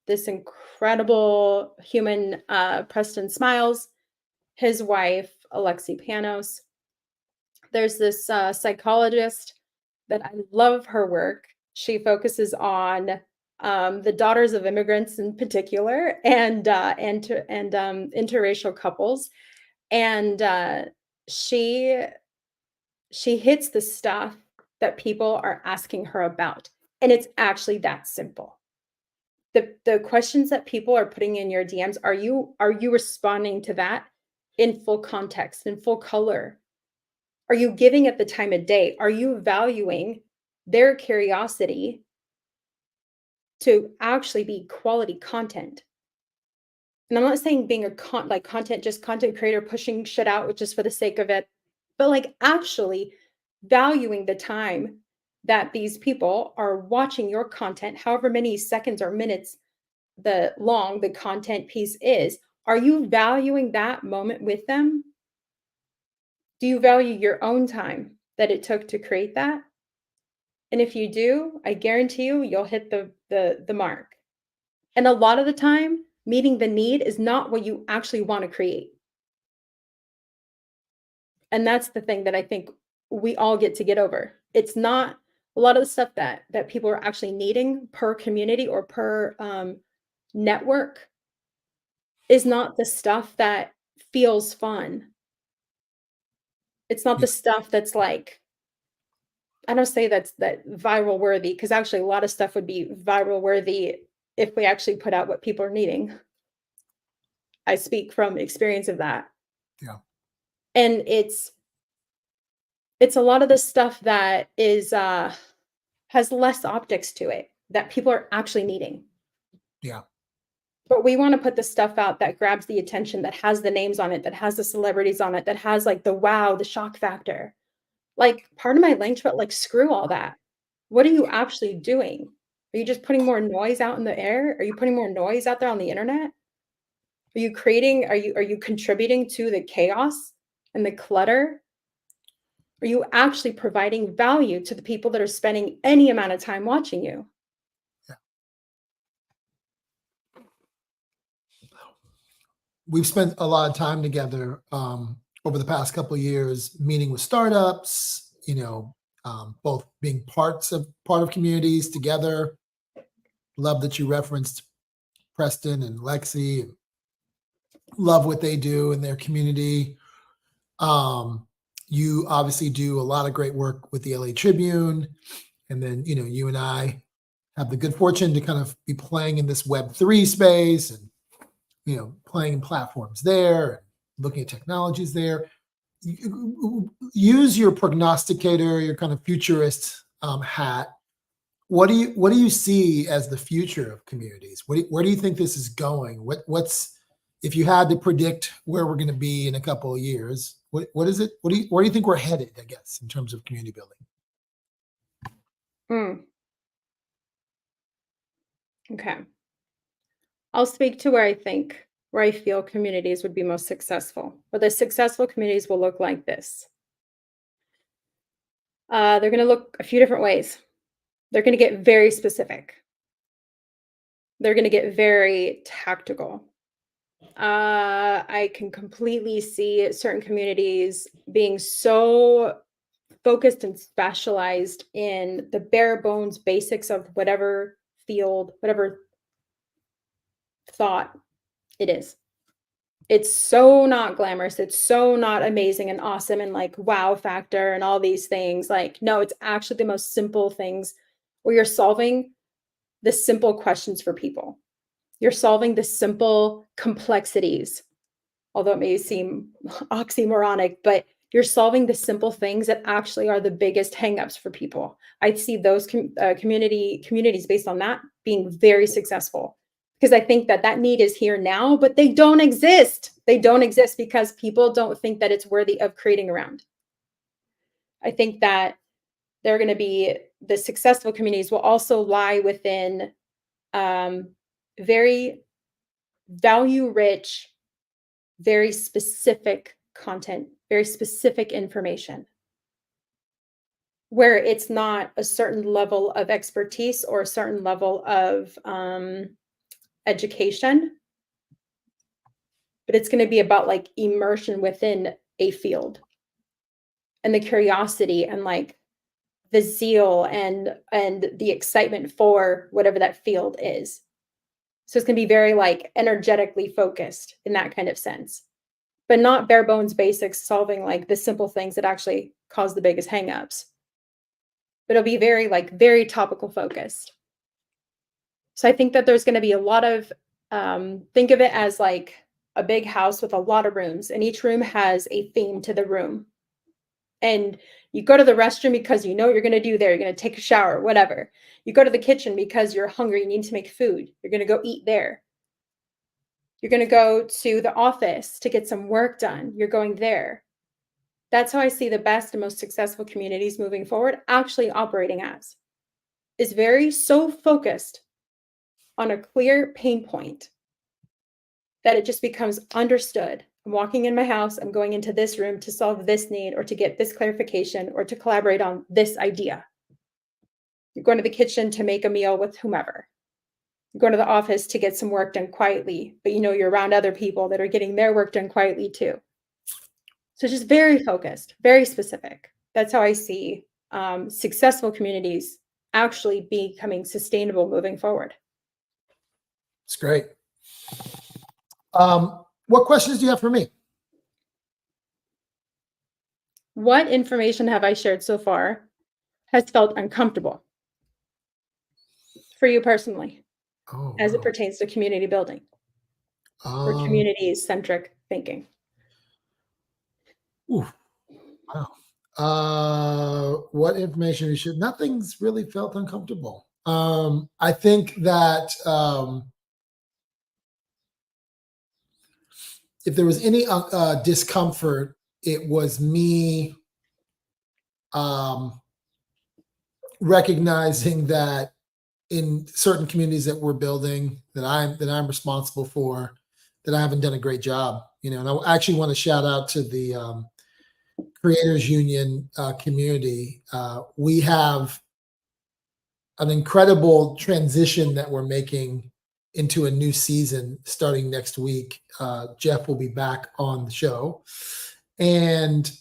this incredible human, Preston Smiles, his wife, Alexi Panos. There's this psychologist that I love her work. She focuses on the daughters of immigrants in particular, and interracial couples, and she she hits the stuff that people are asking her about, and it's actually that simple. The questions that people are putting in your DMs, are you responding to that in full context, in full color? Are you giving it the time of day? Are you valuing their curiosity to actually be quality content? And I'm not saying being a like content, just content creator pushing shit out just for the sake of it, but like actually valuing the time that these people are watching your content, however many seconds or minutes the long the content piece is. Are you valuing that moment with them? Do you value your own time that it took to create that? And if you do, I guarantee you you'll hit the mark. And a lot of the time, meeting the need is not what you actually want to create. And that's the thing that I think we all get over. It's not a lot of the stuff that people are actually needing per community or per network is not the stuff that feels fun. It's not Yeah, the stuff that's like, I don't say that viral worthy, because actually a lot of stuff would be viral worthy if we actually put out what people are needing. I speak from experience of that. yeah, And it's a lot of the stuff that is has less optics to it that people are actually needing. yeah. But we want to put the stuff out that grabs the attention, that has the names on it, that has the celebrities on it, that has like the wow, the shock factor. Like, pardon my language, but like screw all that. What are you actually doing? Are you just putting more noise out in the air? Are you putting more noise out there on the internet? Are you contributing to the chaos and the clutter? Are you actually providing value to the people that are spending any amount of time watching you? We've spent a lot of time together over the past couple of years, meeting with startups. Both being part of communities together. Love that you referenced Preston and Lexi. And love what they do in their community. You obviously do a lot of great work with the LA Tribune, and then you and I have the good fortune to kind of be playing in this Web3 space, and playing in platforms there, and looking at technologies there. Use your prognosticator, your kind of futurist hat. What do you see as the future of communities? Where do you think this is going? What's if you had to predict where we're going to be in a couple of years? What is it? Where do you think we're headed? I guess in terms of community building. Mm, okay. I'll speak to where I feel communities would be most successful. Where the successful communities will look like this. They're going to look a few different ways. They're going to get very specific. They're going to get very tactical. I can completely see certain communities being so focused and specialized in the bare bones basics of whatever field, whatever thought it is. It's so not glamorous. It's so not amazing and awesome and like wow factor and all these things. Like, no, it's actually the most simple things where you're solving the simple questions for people. You're solving the simple complexities, although it may seem oxymoronic, but you're solving the simple things that actually are the biggest hangups for people. I see those communities based on that being very successful because I think that that need is here now, but they don't exist. They don't exist because people don't think that it's worthy of creating around. I think that they're going to be the successful communities will also lie within very value rich, very specific content, very specific information, where it's not a certain level of expertise or a certain level of education, but it's going to be about like immersion within a field and the curiosity and like the zeal and the excitement for whatever that field is. So it's going to be very like energetically focused in that kind of sense, but not bare bones basics solving like the simple things that actually cause the biggest hangups. But it'll be very like very topical focused. So I think that there's going to be a lot of think of it as like a big house with a lot of rooms, and each room has a theme to the room. And you go to the restroom because you know what you're going to do there. You're going to take a shower, whatever. You go to the kitchen because you're hungry, you need to make food. You're going to go eat there. You're going to go to the office to get some work done. You're going there. That's how I see the best and most successful communities moving forward actually operating as. Is very so focused on a clear pain point that it just becomes understood. I'm walking in my house, I'm going into this room to solve this need or to get this clarification or to collaborate on this idea. You're going to the kitchen to make a meal with whomever. You're going to the office to get some work done quietly, but you know you're around other people that are getting their work done quietly too. So just very focused, very specific. That's how I see successful communities actually becoming sustainable moving forward. It's great. What questions do you have for me? What information have I shared so far has felt uncomfortable for you personally as it pertains to community building or community-centric thinking? Ooh, wow. What information you should? Nothing's really felt uncomfortable. I think that if there was any discomfort, it was me recognizing that in certain communities that we're building that I'm responsible for, that I haven't done a great job. And I actually want to shout out to the Creators Union community. We have an incredible transition that we're making into a new season starting next week. Jeff will be back on the show, and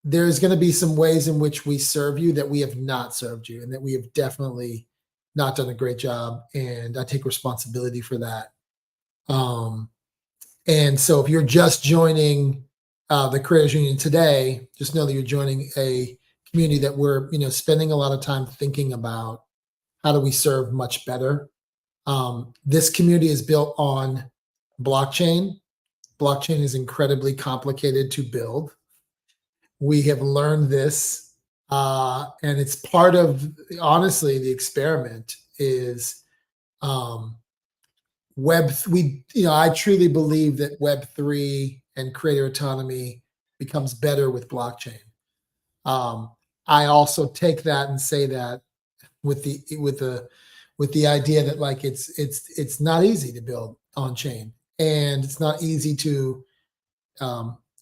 there's going to be some ways in which we serve you that we have not served you and that we have definitely not done a great job, and I take responsibility for that. And so if you're just joining the Creators Union today, just know that you're joining a community that we're spending a lot of time thinking about how do we serve much better. This community is built on blockchain. Blockchain is incredibly complicated to build. We have learned this, and it's part of, honestly, the experiment is I truly believe that Web3 and creator autonomy becomes better with blockchain. I also take that and say that with the idea that like it's not easy to build on chain, and it's not easy to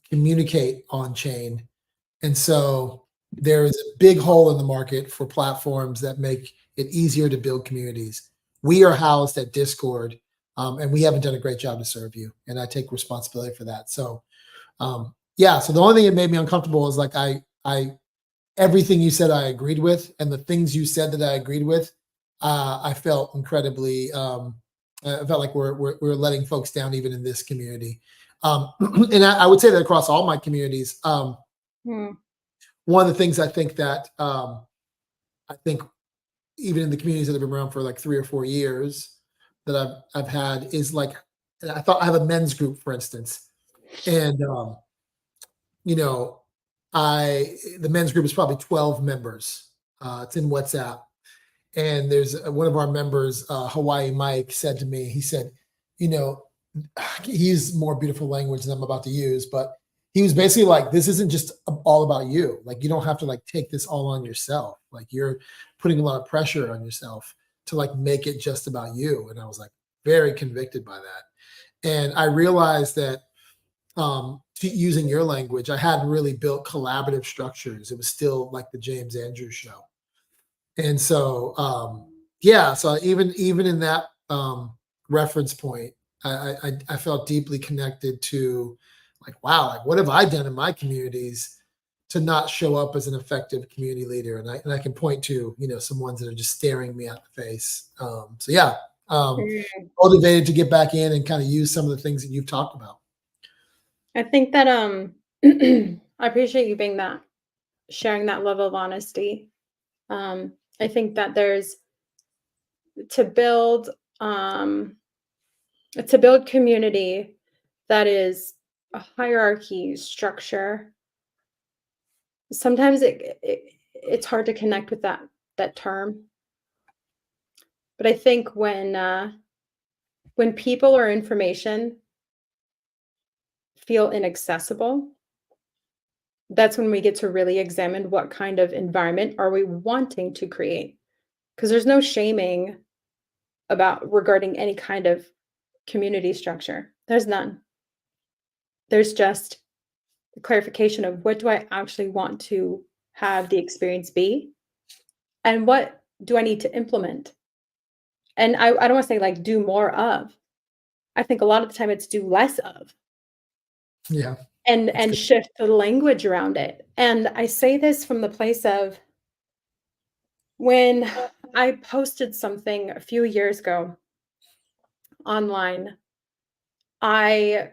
communicate on chain. And so there is a big hole in the market for platforms that make it easier to build communities. We are housed at Discord, and we haven't done a great job to serve you, and I take responsibility for that. So so the only thing that made me uncomfortable is like I everything you said I agreed with, and the things you said that I agreed with, I felt incredibly. I felt like we're letting folks down even in this community, and I would say that across all my communities. Hmm. One of the things I think that I think even in the communities that have been around for like 3 or 4 years that I've had is like I thought I have a men's group, for instance, and you know, I the men's group is probably 12 members. It's in WhatsApp, and there's one of our members, Hawaii Mike, said to me, he said, you know, he's more beautiful language than I'm about to use, but he was basically like, this isn't just all about you. Like, you don't have to like take this all on yourself. Like, you're putting a lot of pressure on yourself to like make it just about you. And I was like very convicted by that. And I realized that using your language, I hadn't really built collaborative structures. It was still like the James Andrews show. And so, yeah, so even in that reference point, I felt deeply connected to like, wow, like what have I done in my communities to not show up as an effective community leader? And I can point to, some ones that are just staring me at the face. So yeah, Mm. motivated to get back in and kind of use some of the things that you've talked about. I think that I appreciate you being that sharing that level of honesty. I think that there's to build um to build community that is a hierarchy structure. Sometimes it's hard to connect with that term, but I think when people or information feel inaccessible, that's when we get to really examine what kind of environment are we wanting to create. Because there's no shaming about regarding any kind of community structure. There's none. There's just the clarification of what do I actually want to have the experience be, and what do I need to implement? And I don't want to say like do more of. I think a lot of the time it's do less of Yeah, that's and good. shift the language around it. And I say this from the place of when I posted something a few years ago online, I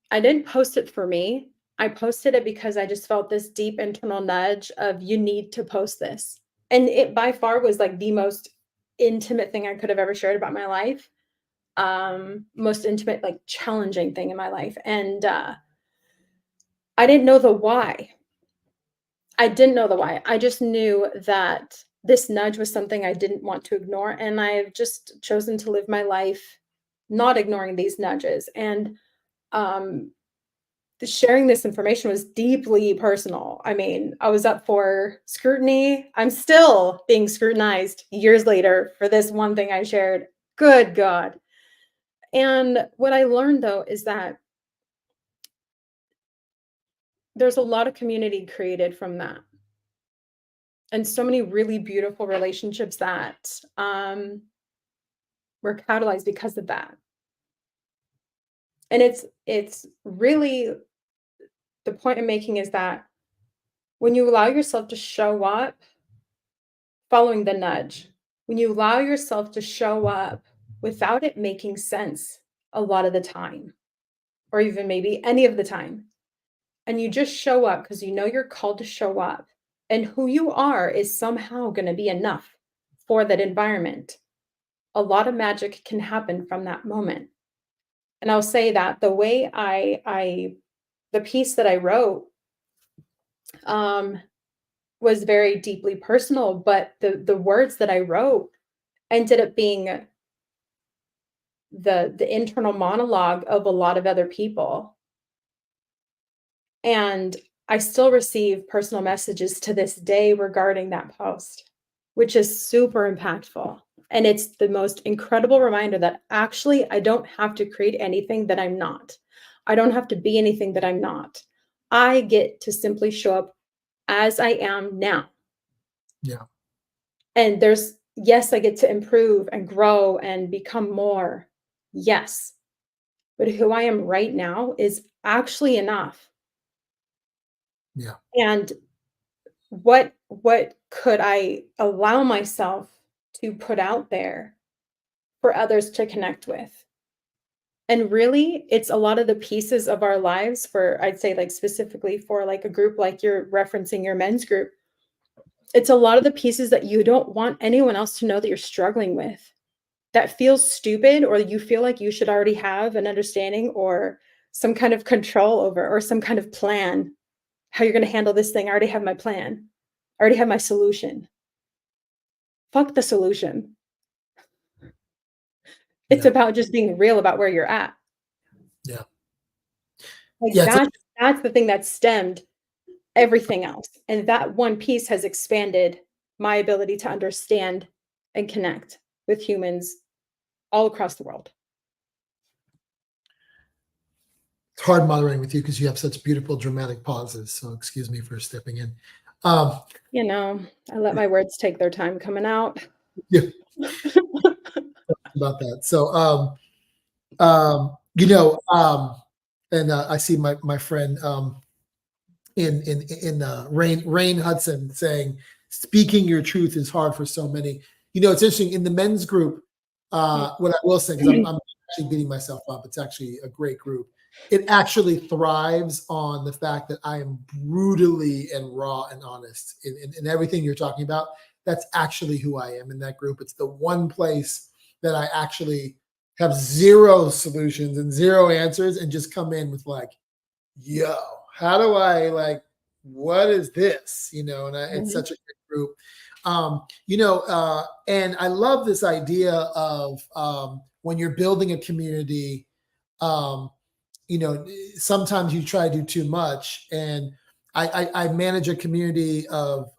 I didn't post it for me. I posted it because I just felt this deep internal nudge of you need to post this. And it by far was like the most intimate thing I could have ever shared about my life. Most intimate, like challenging thing in my life. And I didn't know the why. I didn't know the why. I just knew that this nudge was something I didn't want to ignore. And I've just chosen to live my life not ignoring these nudges. And um sharing this information was deeply personal. I mean, I was up for scrutiny. I'm still being scrutinized years later for this one thing I shared. Good God. And what I learned though is that there's a lot of community created from that. And so many really beautiful relationships that were catalyzed because of that. And it's really the point I'm making is that when you allow yourself to show up following the nudge, when you allow yourself to show up without it making sense a lot of the time, or even maybe any of the time, and you just show up because you know you're called to show up, and who you are is somehow going to be enough for that environment. A lot of magic can happen from that moment. And I'll say that the way the piece that I wrote um, was very deeply personal, but the words that I wrote ended up being the internal monologue of a lot of other people. And I still receive personal messages to this day regarding that post, which is super impactful. And it's the most incredible reminder that actually I don't have to create anything that I'm not. I don't have to be anything that I'm not. I get to simply show up as I am now. Yeah, And yes, I get to improve and grow and become more. Yes. But who I am right now is actually enough. yeah, And what what could I allow myself to put out there for others to connect with? And really, it's a lot of the pieces of our lives for, I'd say, like specifically for like a group like you're referencing your men's group. It's a lot of the pieces that you don't want anyone else to know that you're struggling with, that feels stupid, or you feel like you should already have an understanding or some kind of control over, or some kind of plan how you're going to handle this thing. I already have my plan. I already have my solution. Fuck the solution. It's Yeah. about just being real about where you're at. Yeah. Like Yeah. that's the thing that stemmed everything else. And that one piece has expanded my ability to understand and connect with humans all across the world. It's hard moderating with you because you have such beautiful dramatic pauses. So excuse me for stepping in. Um, You know, I let my words take their time coming out. yeah, about that. So, you know, and I see my friend in Rain Hudson saying, "Speaking your truth is hard for so many." You know, it's interesting in the men's group. What I will say, because I'm actually beating myself up, it's actually a great group. It actually thrives on the fact that I am brutally and raw and honest in everything you're talking about. That's actually who I am in that group. It's the one place that I actually have zero solutions and zero answers and just come in with like, yo, how do I like, what is this? You know, and it's Mhm. such a good group. And I love this idea of when you're building a community, um, you know, sometimes you try to do too much. And I manage a community of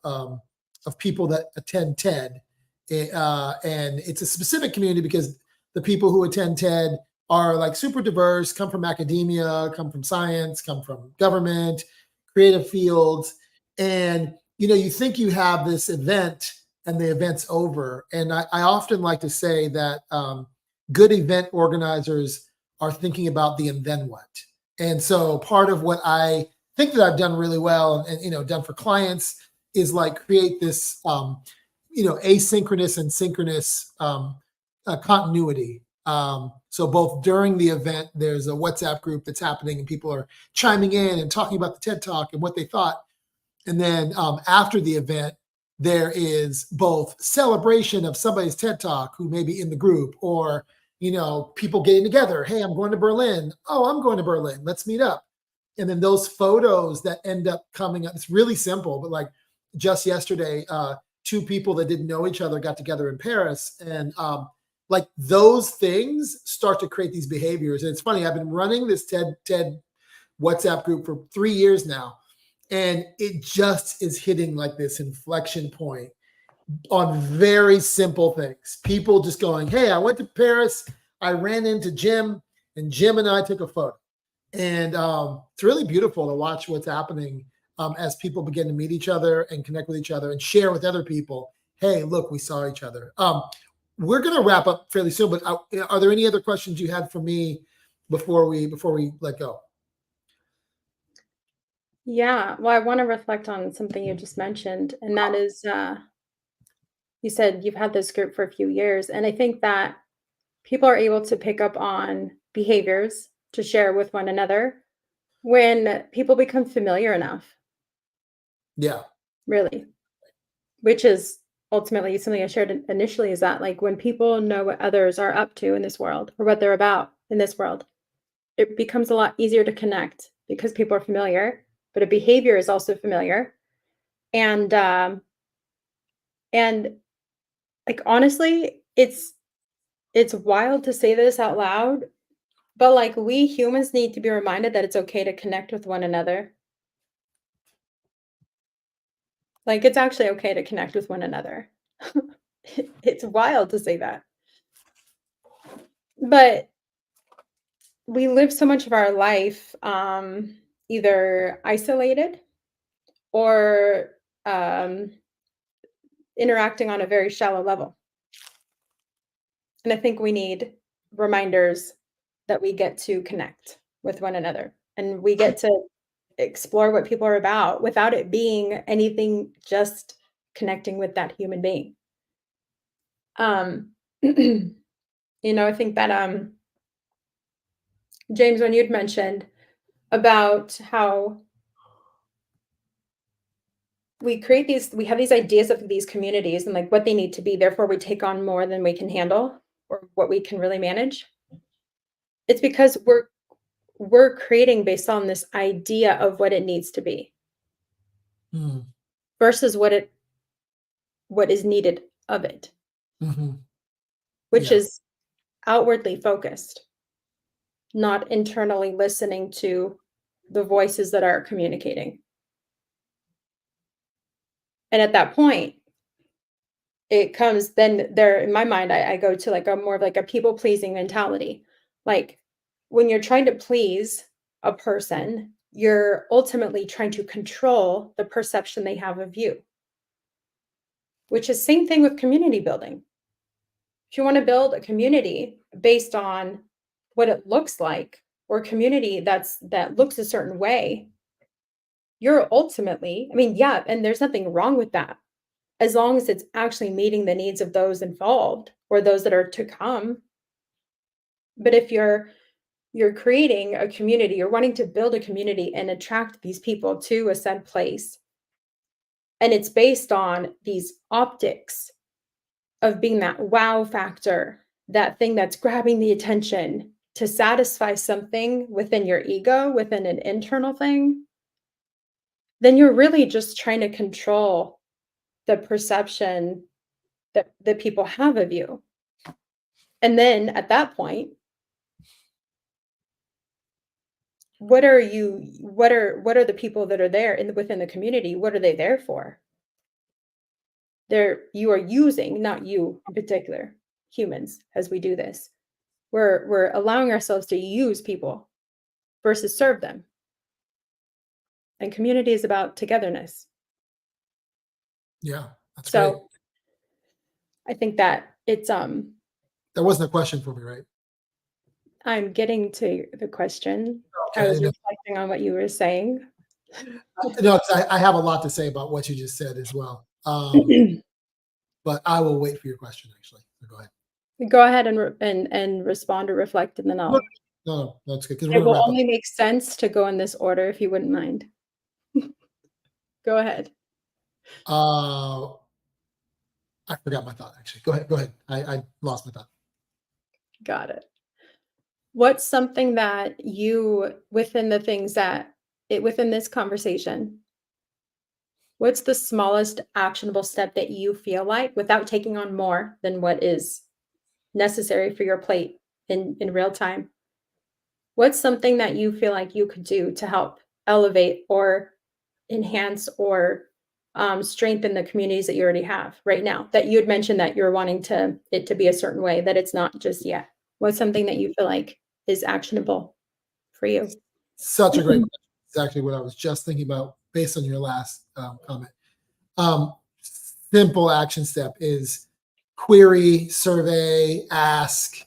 people that attend TED, and it's a specific community because the people who attend TED are like super diverse, come from academia, come from science, come from government, creative fields, and you know, you think you have this event and the event's over. And I often like to say that good event organizers are thinking about the and then what. And so part of what I think that I've done really well and you know done for clients is like create this you know asynchronous and synchronous continuity. So both during the event, there's a WhatsApp group that's happening and people are chiming in and talking about the TED Talk and what they thought. And then after the event, there is both celebration of somebody's TED Talk who may be in the group, or you know, people getting together. Hey, I'm going to Berlin. Oh, I'm going to Berlin. Let's meet up. And then those photos that end up coming up. It's really simple, but like just yesterday, two people that didn't know each other got together in Paris, and like those things start to create these behaviors. And it's funny. I've been running this TED WhatsApp group for 3 years now, and it just is hitting like this inflection point on very simple things. People just going, hey, I went to Paris. I ran into Jim, and Jim and I took a photo. And it's really beautiful to watch what's happening as people begin to meet each other and connect with each other and share with other people. Hey, look, we saw each other. We're going to wrap up fairly soon, but are there any other questions you had for me before we let go? Yeah, well, I want to reflect on something you just mentioned, and that is you said you've had this group for a few years, and I think that people are able to pick up on behaviors to share with one another when people become familiar enough, Yeah, really, which is ultimately something I shared initially, is that like when people know what others are up to in this world or what they're about in this world, it becomes a lot easier to connect because people are familiar, but a behavior is also familiar. And and like honestly, it's wild to say this out loud, but like we humans need to be reminded that it's okay to connect with one another. Like it's actually okay to connect with one another. It's wild to say that. But we live so much of our life either isolated or interacting on a very shallow level. And I think we need reminders that we get to connect with one another and we get to explore what people are about without it being anything just connecting with that human being. You know, I think that James, when you'd mentioned about how we have these ideas of these communities and like what they need to be, therefore we take on more than we can handle or what we can really manage. It's because we're creating based on this idea of what it needs to be Mm, versus what is needed of it, mhm. which Yeah. is outwardly focused, not internally listening to the voices that are communicating. And at that point, it comes then there in my mind, I go to like a more of like a people pleasing mentality. Like when you're trying to please a person, you're ultimately trying to control the perception they have of you, which is same thing with community building. If you want to build a community based on what it looks like, or a community that looks a certain way, you're ultimately, I mean, yeah, and there's nothing wrong with that as long as it's actually meeting the needs of those involved or those that are to come. But if you're creating a community, you're wanting to build a community and attract these people to a said place, and it's based on these optics of being that wow factor, that thing that's grabbing the attention to satisfy something within your ego, within an internal thing, then you're really just trying to control the perception that people have of you. And then at that point, what are the people that are there within the community? What are they there for? You are using, not you in particular, humans, as we do this. We're allowing ourselves to use people versus serve them. And community is about togetherness. Yeah. That's great. So I think that it's That wasn't a question for me, right? I'm getting to the question. I Okay. was reflecting on what you were saying. No, 'cause I have a lot to say about what you just said as well. But I will wait for your question actually. So go ahead. Go ahead and and respond or reflect, and then No, I'll. no, that's good because we're It gonna will wrap up. only make sense to go in this order if you wouldn't mind. Go ahead. Uh, I forgot my thought actually. Go ahead. Go ahead. I lost my thought. Got it. What's something that you within the things that within this conversation, what's the smallest actionable step that you feel like without taking on more than what is necessary for your plate in real time? What's something that you feel like you could do to help elevate or enhance or strengthen the communities that you already have right now? That you had mentioned that you're wanting it to be a certain way, that it's not just yet. What's something that you feel like is actionable for you? Such a great question. It's actually what I was just thinking about based on your last comment. Um, Simple action step is query, survey, ask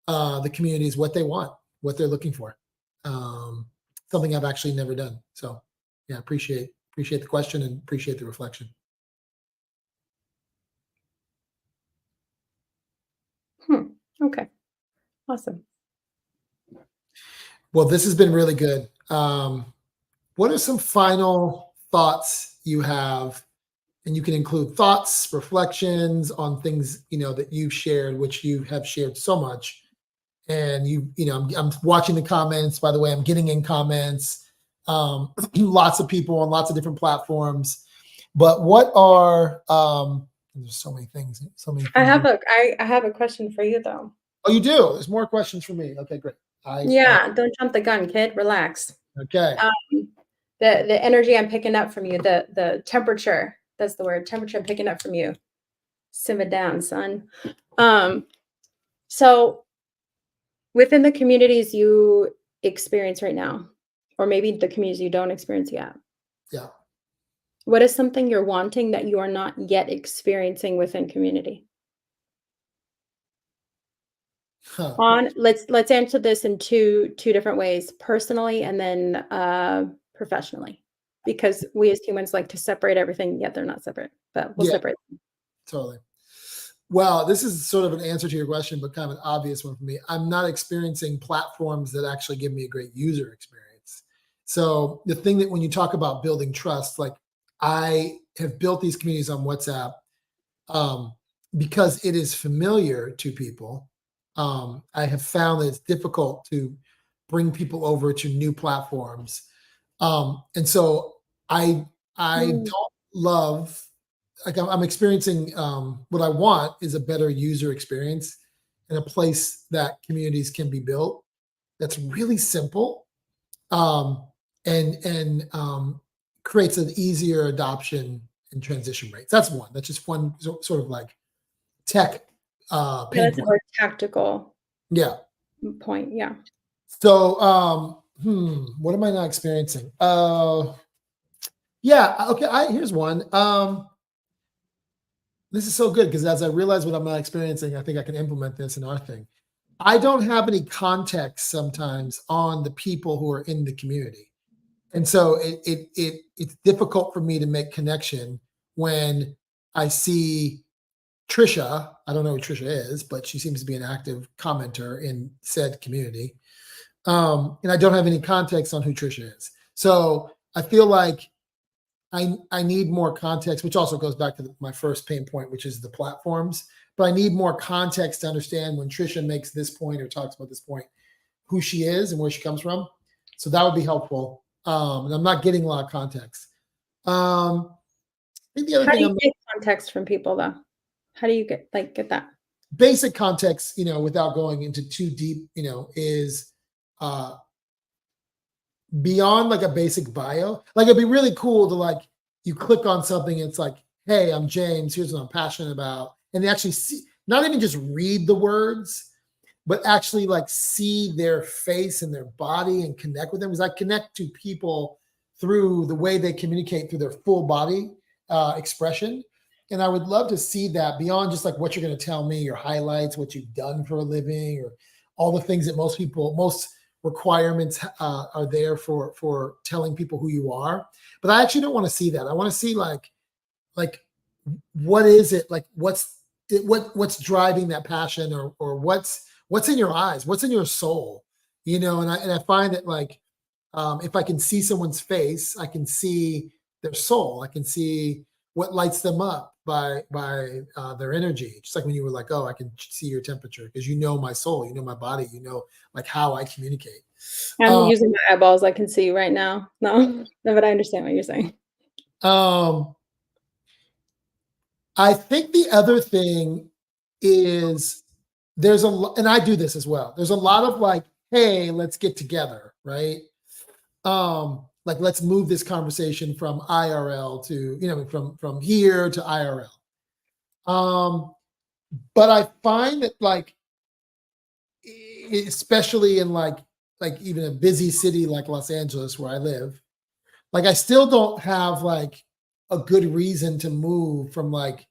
the communities what they want, what they're looking for. Um, Something I've actually never done. So yeah, appreciate the question and appreciate the reflection. Hmm. Okay. Awesome. Well, this has been really good. What are some final thoughts you have? And you can include thoughts, reflections on things that you've shared, which you have shared so much. And I'm watching the comments. By the way, I'm getting in comments. Lots of people on lots of different platforms. But what are there's so many things, so many I things. have I have a question for you though. Oh, you do? There's more questions for me. Okay, great. Yeah, don't jump the gun, kid. Relax. Okay. Um, the energy I'm picking up from you, the temperature, that's the word, temperature I'm picking up from you. Simmer down, son. Um, so within the communities you experience right now, or maybe the communities you don't experience yet, Yeah. what is something you're wanting that you are not yet experiencing within community? Huh. Let's answer this in two different ways, personally and then professionally, because we as humans like to separate everything, yet they're not separate. but we'll Yeah, separate. totally. Well, this is sort of an answer to your question, but kind of an obvious one for me. I'm not experiencing platforms that actually give me a great user experience. So the thing that when you talk about building trust, like I have built these communities on WhatsApp um, because it is familiar to people. I have found that it's difficult to bring people over to new platforms, and so I I Mm. don't love like I'm experiencing what I want is a better user experience and a place that communities can be built that's really simple and creates an easier adoption and transition rates. That's one. That's just one sort of like tech Yeah, pain that's a point. more tactical Yeah. point, yeah. So what am I not experiencing? Yeah, okay. Here's one. This is so good because as I realize what I'm not experiencing, I think I can implement this in our thing. I don't have any context sometimes on the people who are in the community. And so it's difficult for me to make connection when I see Trisha. I don't know who Trisha is, but she seems to be an active commenter in said community. And I don't have any context on who Trisha is. So I feel like I need more context, which also goes back to my first pain point, which is the platforms. But I need more context to understand when Trisha makes this point or talks about this point, who she is and where she comes from. So that would be helpful. And I'm not getting a lot of context. I think the other How do thing you I'm get context from people, though? How do you get that? basic context, without going into too deep, is uh, beyond like a basic bio. Like it'd be really cool to like you click on something, it's like, hey, I'm James, here's what I'm passionate about. And they actually see, not even just read the words, but actually like see their face and their body and connect with them. Because I connect to people through the way they communicate through their full body expression. And I would love to see that beyond just like what you're going to tell me, your highlights, what you've done for a living, or all the things that most requirements are there for telling people who you are. But I actually don't want to see that. I want to see like what is it like? What's driving that passion, or what's in your eyes, what's in your soul, and I find that like if I can see someone's face, I can see their soul. I can see what lights them up by their energy. Just like when you were like, "Oh, I can see your temperature," because you know my soul, you know my body, like how I communicate. I'm Um, using my eyeballs, I can see right now. No, no, but I understand what you're saying. um, I think the other thing is and I do this as well. There's a lot of like, "Hey, let's get together," right? Like let's move this conversation from IRL to from here to IRL. But I find that like especially in like even a busy city like Los Angeles where I live, like I still don't have like a good reason to move from like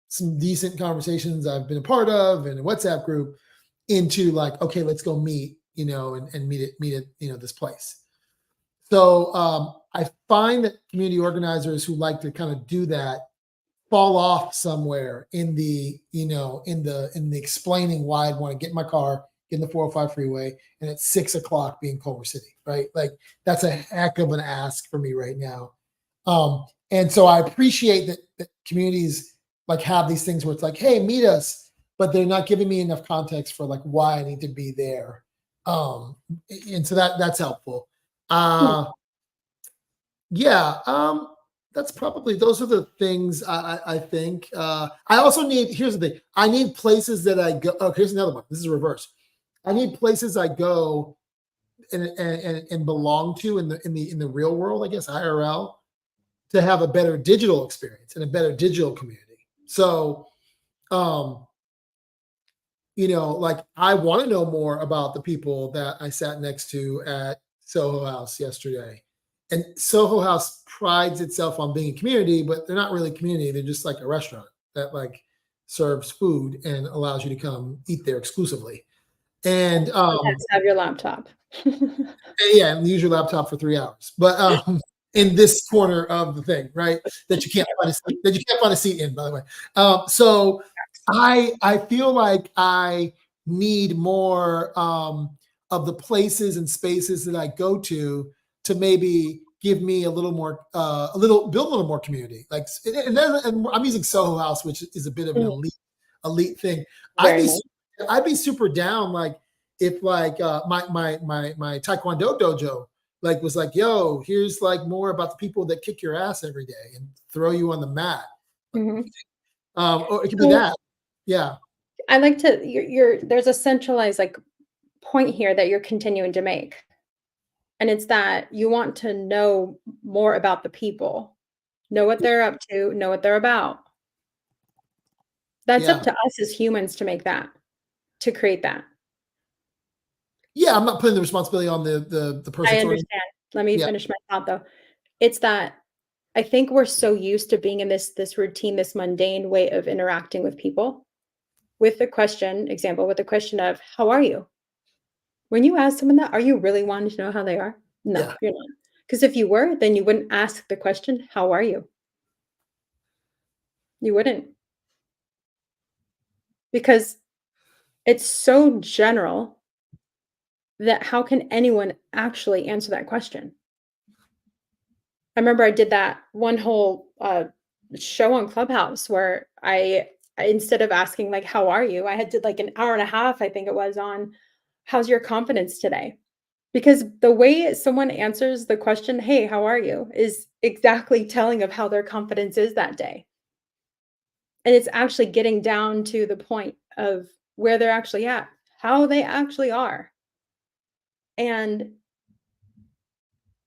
some decent conversations I've been a part of in a WhatsApp group into like, okay, let's go meet, and meet at this place. So I find that community organizers who like to kind of do that fall off somewhere in the in the explaining why I'd want to get in my car, get in the 405 freeway, and at 6 o'clock be in Culver City, right? Like that's a heck of an ask for me right now. And so I appreciate that communities like have these things where it's like, hey, meet us, but they're not giving me enough context for like why I need to be there. Um, and so that's helpful. Hmm. Uh, yeah, that's probably those are the things I think. I also need. Here's the thing. I need places that I go. Oh, here's another one. This is reverse. I need places I go and belong to in the real world. I guess IRL to have a better digital experience and a better digital community. So, um, like I want to know more about the people that I sat next to at Soho House yesterday. And Soho House prides itself on being a community, but they're not really a community. They're just like a restaurant that like serves food and allows you to come eat there exclusively. And Yes, have your laptop. yeah, and use your laptop for 3 hours. But in this corner of the thing, right? That you can't find a seat in, by the way. So I feel like I need more of the places and spaces that I go to maybe give me a little more, build a little more community. Like, and I'm using Soho House, which is a bit of an Mhm. elite thing. I'd Very be nice. I'd be super down, like if like my Taekwondo dojo like was like, yo, here's like more about the people that kick your ass every day and throw you on the mat. Mhm. Or it could be So that. Yeah. I like to there's a centralized, like, point here that you're continuing to make, and it's that you want to know more about the people, know what they're up to, know what they're about. That's up Yeah. to us as humans to make that, to create that. Yeah. I'm not putting the responsibility on the person I throwing. understand. Let me Yeah. finish my thought, though. It's that I think we're so used to being in this routine, this mundane way of interacting with people, with the question example, with the question of, "How are you?" When you ask someone that, are you really wanting to know how they are? No, Yeah. you're not. Because if you were, then you wouldn't ask the question, "How are you?" You wouldn't, because it's so general that how can anyone actually answer that question? I remember I did that one whole, show on Clubhouse where instead of asking, like, "How are you?" I had did, like, an hour and a half, I think it was, on, "How's your confidence today?" Because the way someone answers the question, "Hey, how are you?" is exactly telling of how their confidence is that day. And it's actually getting down to the point of where they're actually at, how they actually are. And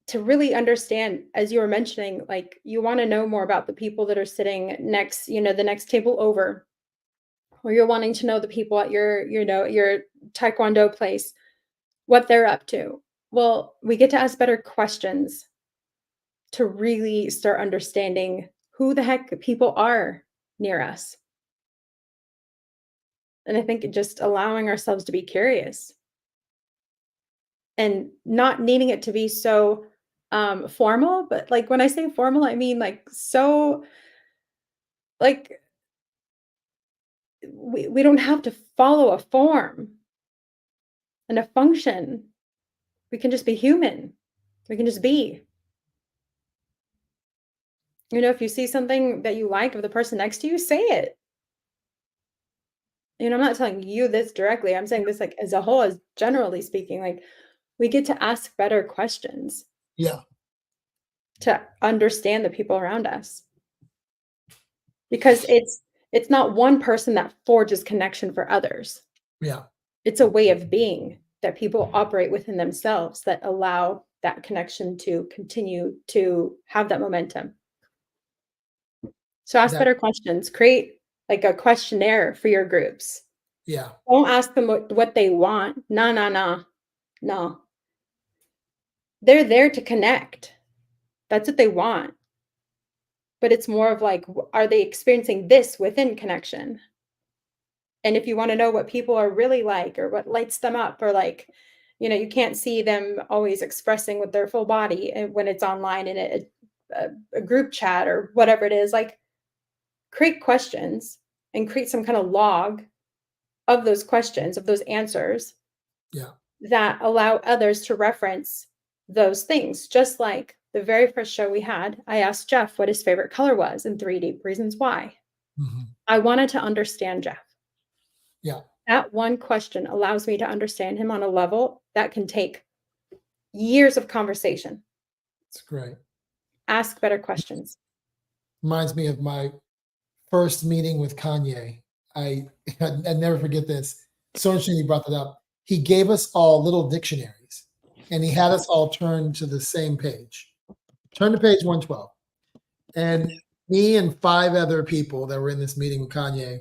to really understand, as you were mentioning, like, you wanna know more about the people that are sitting next, the next table over, or you're wanting to know the people at your taekwondo place, what they're up to. Well, we get to ask better questions to really start understanding who the heck people are near us. And I think just allowing ourselves to be curious and not needing it to be so formal, but, like, when I say formal, I mean, like, so, like, we don't have to follow a form and a function. We can just be human. We can just be. If you see something that you like of the person next to you, say it. I'm not telling you this directly. I'm saying this, like, as a whole, as generally speaking, like, we get to ask better questions Yeah. to understand the people around us, because it's not one person that forges connection for others. Yeah. It's a way of being that people operate within themselves that allow that connection to continue to have that momentum. So ask That. better questions. Create, like, a questionnaire for your groups. Yeah. Don't ask them what they want. No, no, no, no. They're there to connect. That's what they want. But it's more of like, are they experiencing this within connection? And if you want to know what people are really like, or what lights them up, or, like, you can't see them always expressing with their full body when it's online in a group chat or whatever it is, like, create questions and create some kind of log of those questions, of those answers, Yeah. that allow others to reference those things. Just like the very first show we had, I asked Jeff what his favorite color was and 3 deep reasons why. Hmm. I wanted to understand Jeff. Yeah. That one question allows me to understand him on a level that can take years of conversation. It's great. Ask better questions. Reminds me of my first meeting with Kanye. I never forget this. So interesting you brought that up. He gave us all little dictionaries and he had us all turn to the same page. Turn to page 112. And me and 5 other people that were in this meeting with Kanye,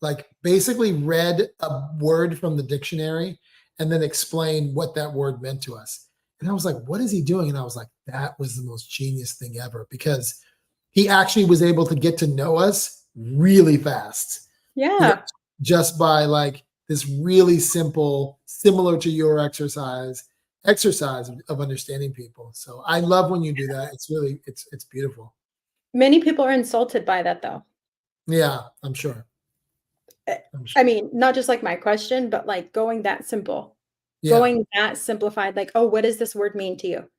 like, basically read a word from the dictionary and then explained what that word meant to us. And I was like, what is he doing? And I was like, that was the most genius thing ever, because he actually was able to get to know us really fast, you know, Yeah. just by like this really simple, similar to your exercise, exercise of understanding people. So I love when you do that. It's really it's beautiful. Many people are insulted by that though. Yeah, I'm sure. Eh, I'm sure. I mean, not just like my question, but like going that simple, Yeah, going that simplified, like, oh, what does this word mean to you?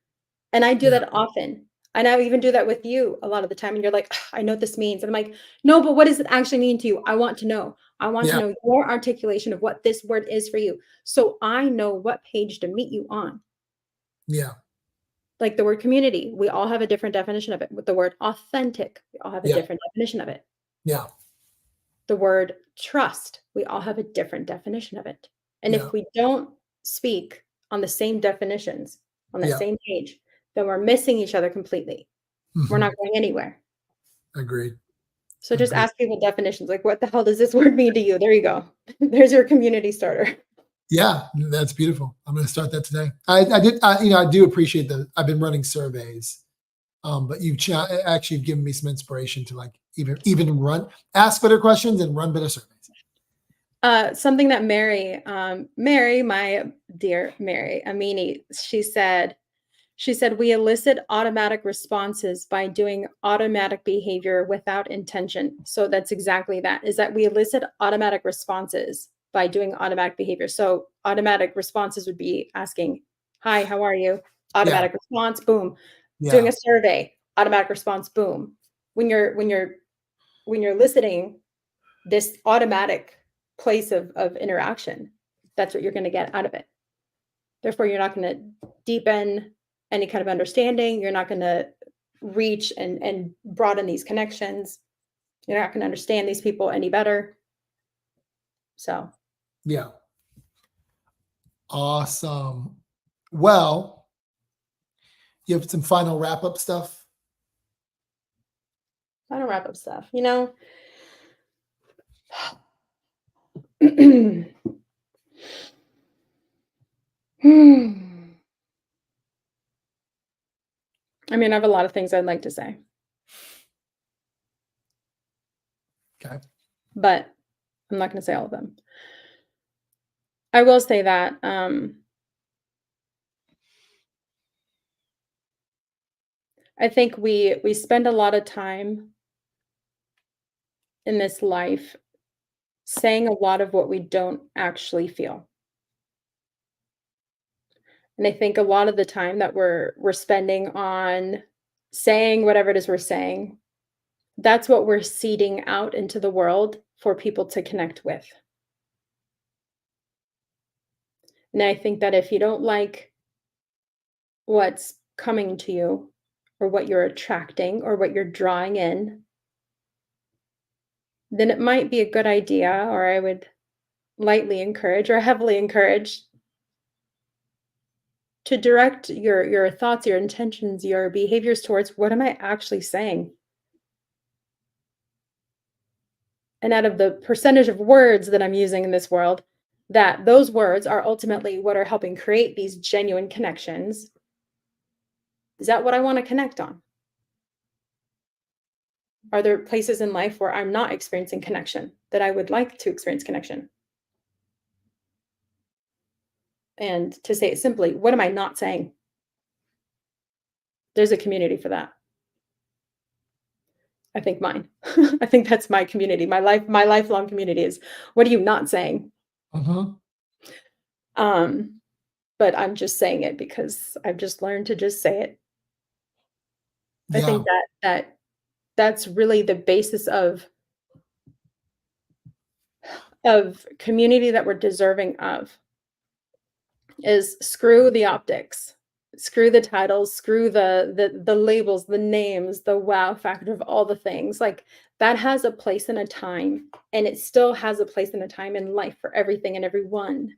And I do yeah, that often. And I even do that with you a lot of the time. And you're like, "Ugh, I know what this means." And I'm like, no, but what does it actually mean to you? I want to know. I want to yeah, know your articulation of what this word is for you. So I know what page to meet you on. yeah, Like the word community, we all have a different definition of it. With the word authentic, we all have a yeah, different definition of it. yeah, The word trust, we all have a different definition of it. And yeah, if we don't speak on the same definitions, on that yeah. same page, then we're missing each other completely. We're Hmm. not going anywhere. Agreed. So just Agreed. ask people definitions, like, what the hell does this word mean to you? There you go. There's your community starter. Yeah, that's beautiful. I'm going to start that today. I do appreciate that. I've been running surveys, but actually given me some inspiration to like even ask better questions and run better surveys. Something that Mary, my dear Mary Amini, she said, we elicit automatic responses by doing automatic behavior without intention. So that's exactly that, is that we elicit automatic responses by doing automatic behavior. So automatic responses would be asking, hi, how are you? Yeah, Automatic response, boom. Doing yeah, a survey, automatic response, boom. When you're eliciting this automatic place of interaction, that's what you're going to get out of it. Therefore, you're not going to deepen any kind of understanding. You're not going to reach and broaden these connections. You're not going to understand these people any better. So, yeah. Awesome. Well, you have some final wrap up stuff. final wrap up stuff. I mean, I have a lot of things I'd like to say, Okay. but I'm not going to say all of them. I will say that I think we spend a lot of time in this life saying a lot of what we don't actually feel. And I think a lot of the time that we're spending on saying whatever it is we're saying, that's what we're seeding out into the world for people to connect with. And I think that if you don't like what's coming to you or what you're attracting or what you're drawing in, then it might be a good idea, or I would lightly encourage or heavily encourage to direct your thoughts, your intentions, your behaviors towards what am I actually saying? And out of the percentage of words that I'm using in this world, that those words are ultimately what are helping create these genuine connections. Is that what I want to connect on? Are there places in life where I'm not experiencing connection that I would like to experience connection? And to say it simply, what am I not saying? There's a community for that. I think mine. I think that's my community. My lifelong community is, what are you not saying? Hmm. Um, but I'm just saying it because I've just learned to just say it. I Yeah. think that's really the basis of community that we're deserving of, is screw the optics, screw the titles, screw the labels, the names, the wow factor of all the things. Like, that has a place and a time, and it still has a place and a time in life for everything and everyone.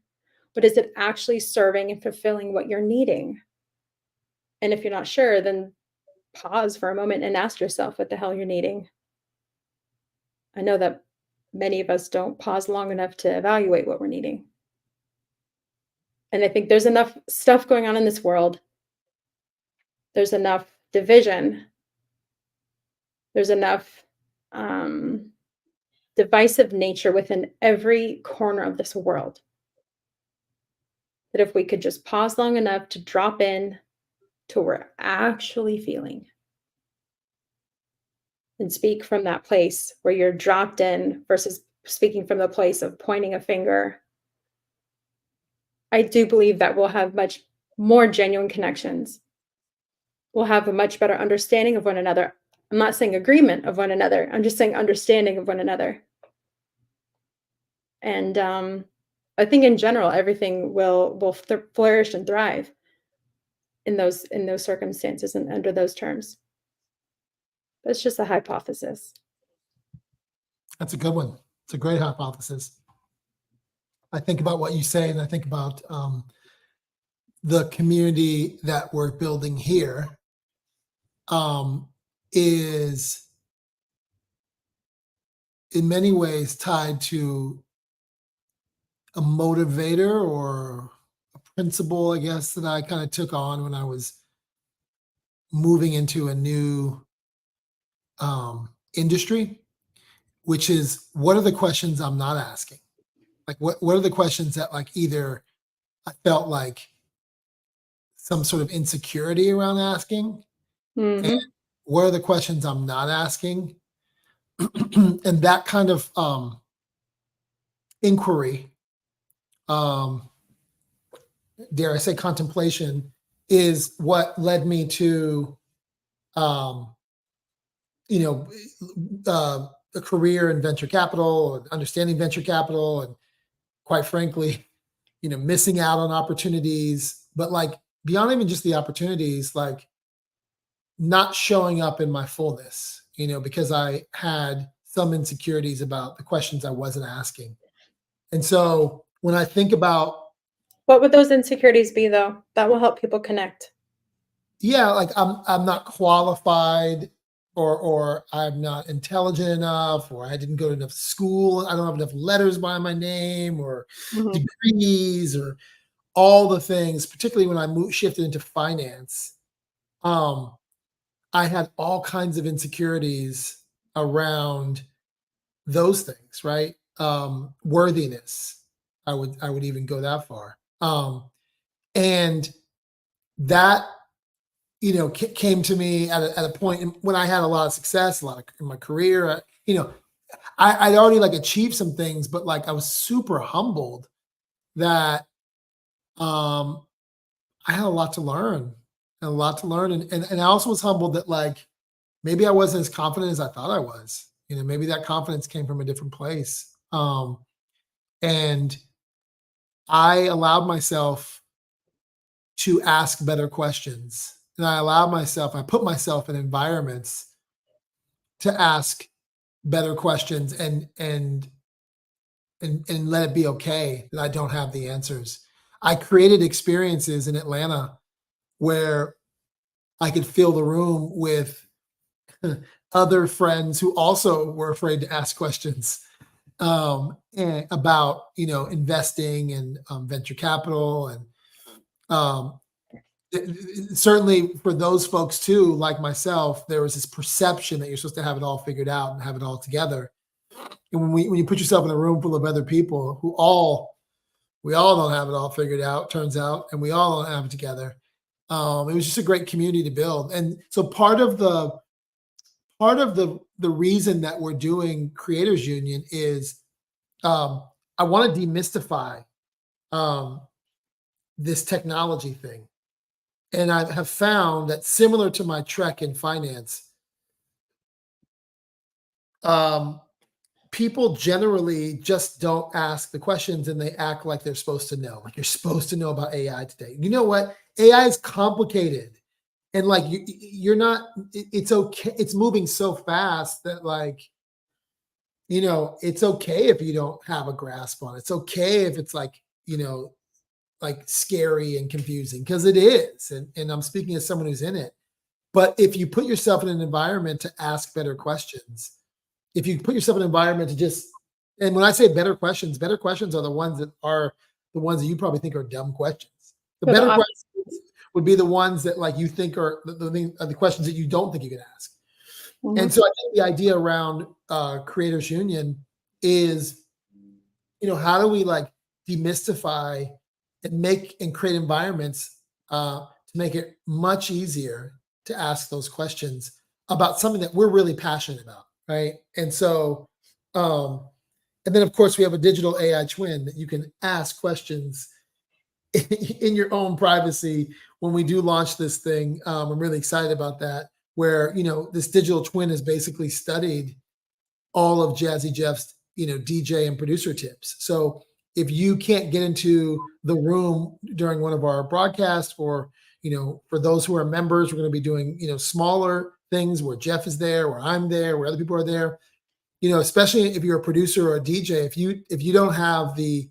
But is it actually serving and fulfilling what you're needing? And if you're not sure, then pause for a moment and ask yourself what the hell you're needing. I know that many of us don't pause long enough to evaluate what we're needing. And I think there's enough stuff going on in this world. There's enough division. There's enough um, divisive nature within every corner of this world. that if we could just pause long enough to drop in to what we're actually feeling and speak from that place where you're dropped in versus speaking from the place of pointing a finger, I do believe that we'll have much more genuine connections. We'll have a much better understanding of one another. I'm not saying agreement of one another. I'm just saying understanding of one another. And I think in general, everything will flourish and thrive in those circumstances and under those terms. That's just a hypothesis. That's a good one. It's a great hypothesis. I think about what you say, and I think about the community that we're building here is in many ways tied to a motivator or a principle, I guess, that I kind of took on when I was moving into a new industry, which is what are the questions I'm not asking? Like what are the questions that like either I felt like some sort of insecurity around asking, and Mhm. what are the questions I'm not asking? And that kind of inquiry, um, dare I say contemplation, is what led me to um, you know, a career in venture capital and understanding venture capital, and quite frankly, missing out on opportunities, but like beyond even just the opportunities, like not showing up in my fullness, because I had some insecurities about the questions I wasn't asking. And so when I think about, What would those insecurities be, though? That will help people connect. yeah, like I'm not qualified, or I'm not intelligent enough, or I didn't go to enough school, I don't have enough letters by my name or Mhm. degrees or all the things, particularly when I shifted into finance. Um, I had all kinds of insecurities around those things, right? Worthiness. I would even go that far. And that came to me at a point when I had a lot of success, a lot of in my career. I'd already like achieved some things, but like I was super humbled that um, I had a lot to learn, and a lot to learn, and I also was humbled that like maybe I wasn't as confident as I thought I was. Maybe that confidence came from a different place. And I allowed myself to ask better questions. And I put myself in environments to ask better questions, and let it be okay that I don't have the answers. I created experiences in Atlanta where I could fill the room with other friends who also were afraid to ask questions about investing and venture capital, and um, certainly for those folks too, like myself, there was this perception that you're supposed to have it all figured out and have it all together. And when you put yourself in a room full of other people who we all don't have it all figured out, turns out, and we all don't have it together. It was just a great community to build, and so part of the reason that we're doing Creators Union is I want to demystify um, this technology thing. And I have found that similar to my trek in finance, um, people generally just don't ask the questions and they act like they're supposed to know. Like you're supposed to know about AI today. You know what? AI is complicated. And like you're not, it's okay. It's moving so fast that like, it's okay if you don't have a grasp on it. It's okay if it's like scary and confusing, because it is. And I'm speaking as someone who's in it. But if you put yourself in an environment to ask better questions, if you put yourself in an environment to just, and when I say better questions are the ones that you probably think are dumb questions. The So the better obvious questions would be the ones that like you think are the questions that you don't think you can ask. And Mhm. so I think the idea around Creators Union is, how do we like demystify and create environments to make it much easier to ask those questions about something that we're really passionate about, right? And so, and then of course we have a digital AI twin that you can ask questions in your own privacy when we do launch this thing. I'm really excited about that. Where this digital twin has basically studied all of Jazzy Jeff's DJ and producer tips. So if you can't get into the room during one of our broadcasts, or for those who are members, we're going to be doing smaller things where Jeff is there, where I'm there, where other people are there. Especially if you're a producer or a DJ, if you don't have the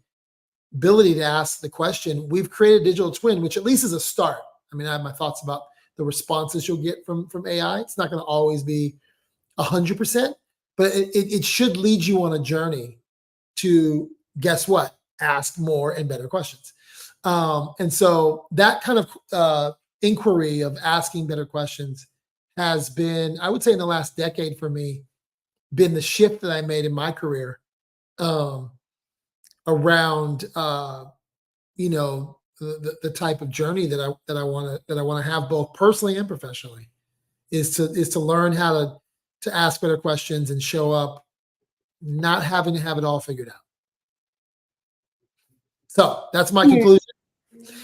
ability to ask the question, we've created a digital twin, which at least is a start. I mean, I have my thoughts about the responses you'll get from AI. It's not going to always be 100%, but it should lead you on a journey to, guess what, ask more and better questions. And so that kind of inquiry of asking better questions has been, I would say in the last decade for me, been the shift that I made in my career around the type of journey that I want to have both personally and professionally, is to learn how to ask better questions and show up not having to have it all figured out. So that's my conclusion.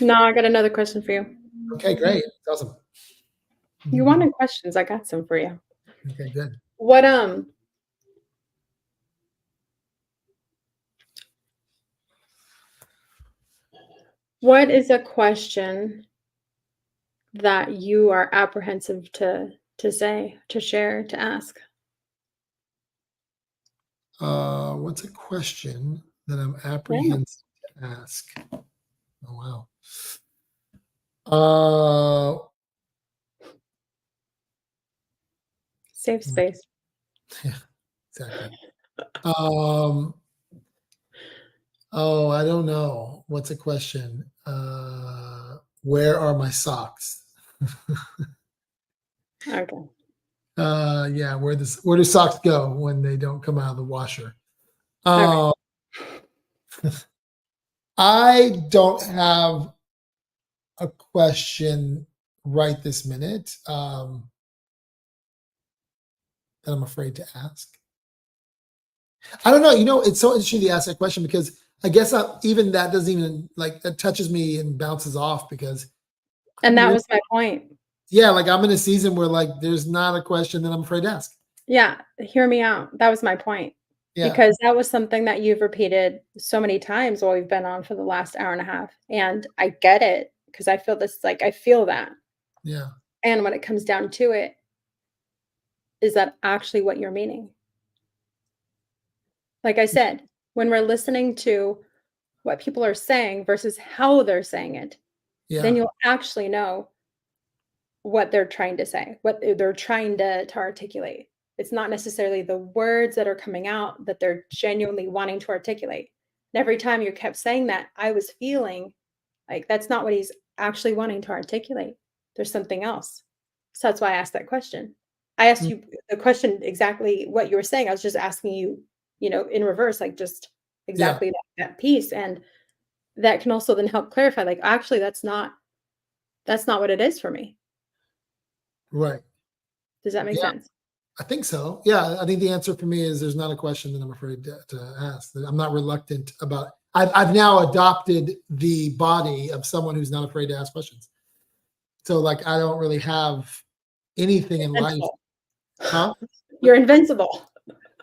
No, I got another question for you. Okay, great. That's awesome. You wanted questions. I got some for you. Okay, good. What is a question that you are apprehensive to say, to share, to ask? What's a question that I'm apprehensive to ask? Oh, wow. Safe space. Yeah, exactly. Oh, I don't know. What's a question? Where are my socks? Okay. Yeah, where do socks go when they don't come out of the washer? Okay. I don't have a question right this minute that I'm afraid to ask. I don't know. It's so interesting to ask that question, because I guess even that doesn't even, like, that touches me and bounces off, because And that was my point. yeah, like I'm in a season where, like, there's not a question that I'm afraid to ask. Yeah, hear me out. That was my point. Yeah. Because that was something that you've repeated so many times while we've been on for the last hour and a half. And I get it, because I feel I feel that. Yeah. And when it comes down to it, is that actually what you're meaning? Like I said, when we're listening to what people are saying versus how they're saying it, then you'll actually know what they're trying to say, what they're trying to articulate. It's not necessarily the words that are coming out that they're genuinely wanting to articulate. And every time you kept saying that, I was feeling like that's not what he's actually wanting to articulate. There's something else. So that's why I asked that question. I asked you the question exactly what you were saying. I was just asking you, in reverse, like just exactly that piece. And that can also then help clarify, like, actually, that's not what it is for me. Right. Does that make sense? I think so. Yeah, I think the answer for me is there's not a question that I'm afraid to ask. That I'm not reluctant about. I've now adopted the body of someone who's not afraid to ask questions. So, like, I don't really have anything in life. Huh? You're invincible.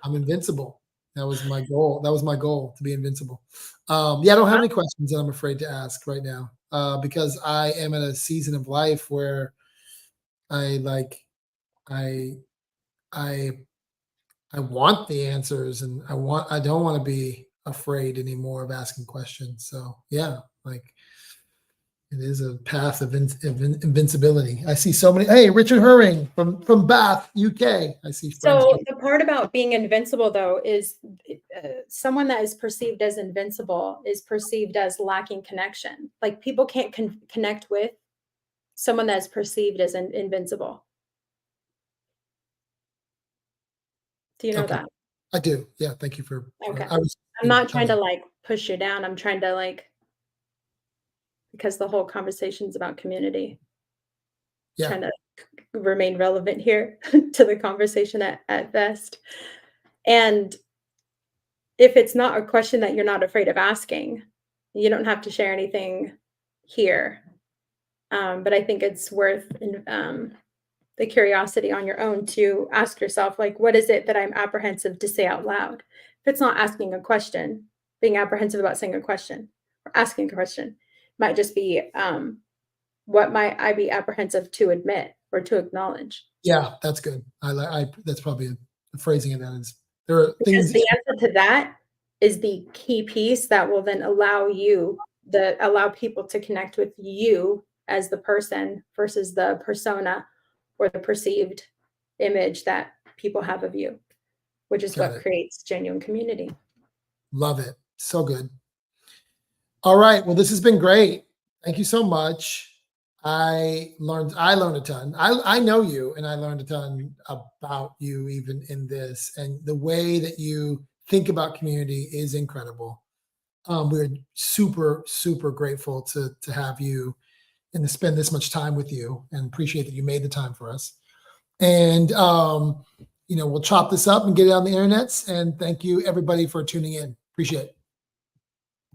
I'm invincible. That was my goal. That was my goal, to be invincible. Yeah, I don't have any questions that I'm afraid to ask right now, because I am in a season of life where I I I want the answers, and I don't want to be afraid anymore of asking questions. So yeah, like, it is a path of invincibility. I see so many. Hey, Richard Herring from Bath, UK. I see friends. So the part about being invincible, though, is someone that is perceived as invincible is perceived as lacking connection. Like, people can't connect with someone that's perceived as invincible. Do you know Okay. that? I do. Yeah. Thank you for. Okay. I was. I'm not trying to, like, push you down. I'm trying to, like, because the whole conversation is about community. Yeah. Trying to remain relevant here to the conversation at best. And if it's not a question that you're not afraid of asking, you don't have to share anything here. But I think it's worth the curiosity on your own to ask yourself, like, what is it that I'm apprehensive to say out loud? If it's not asking a question, being apprehensive about saying a question or asking a question might just be what might I be apprehensive to admit or to acknowledge? Yeah, that's good. That's probably the phrasing of that is there are Because things. the answer to that is the key piece that will then allow people to connect with you as the person versus the persona or the perceived image that people have of you, which is Got what it. creates genuine community. Love it. So good. All right. Well, this has been great. Thank you so much. I learned a ton. I know you, and I learned a ton about you even in this, and the way that you think about community is incredible. We're super, super grateful to have you and to spend this much time with you, and appreciate that you made the time for us. And we'll chop this up and get it on the internets. And thank you everybody for tuning in. Appreciate it.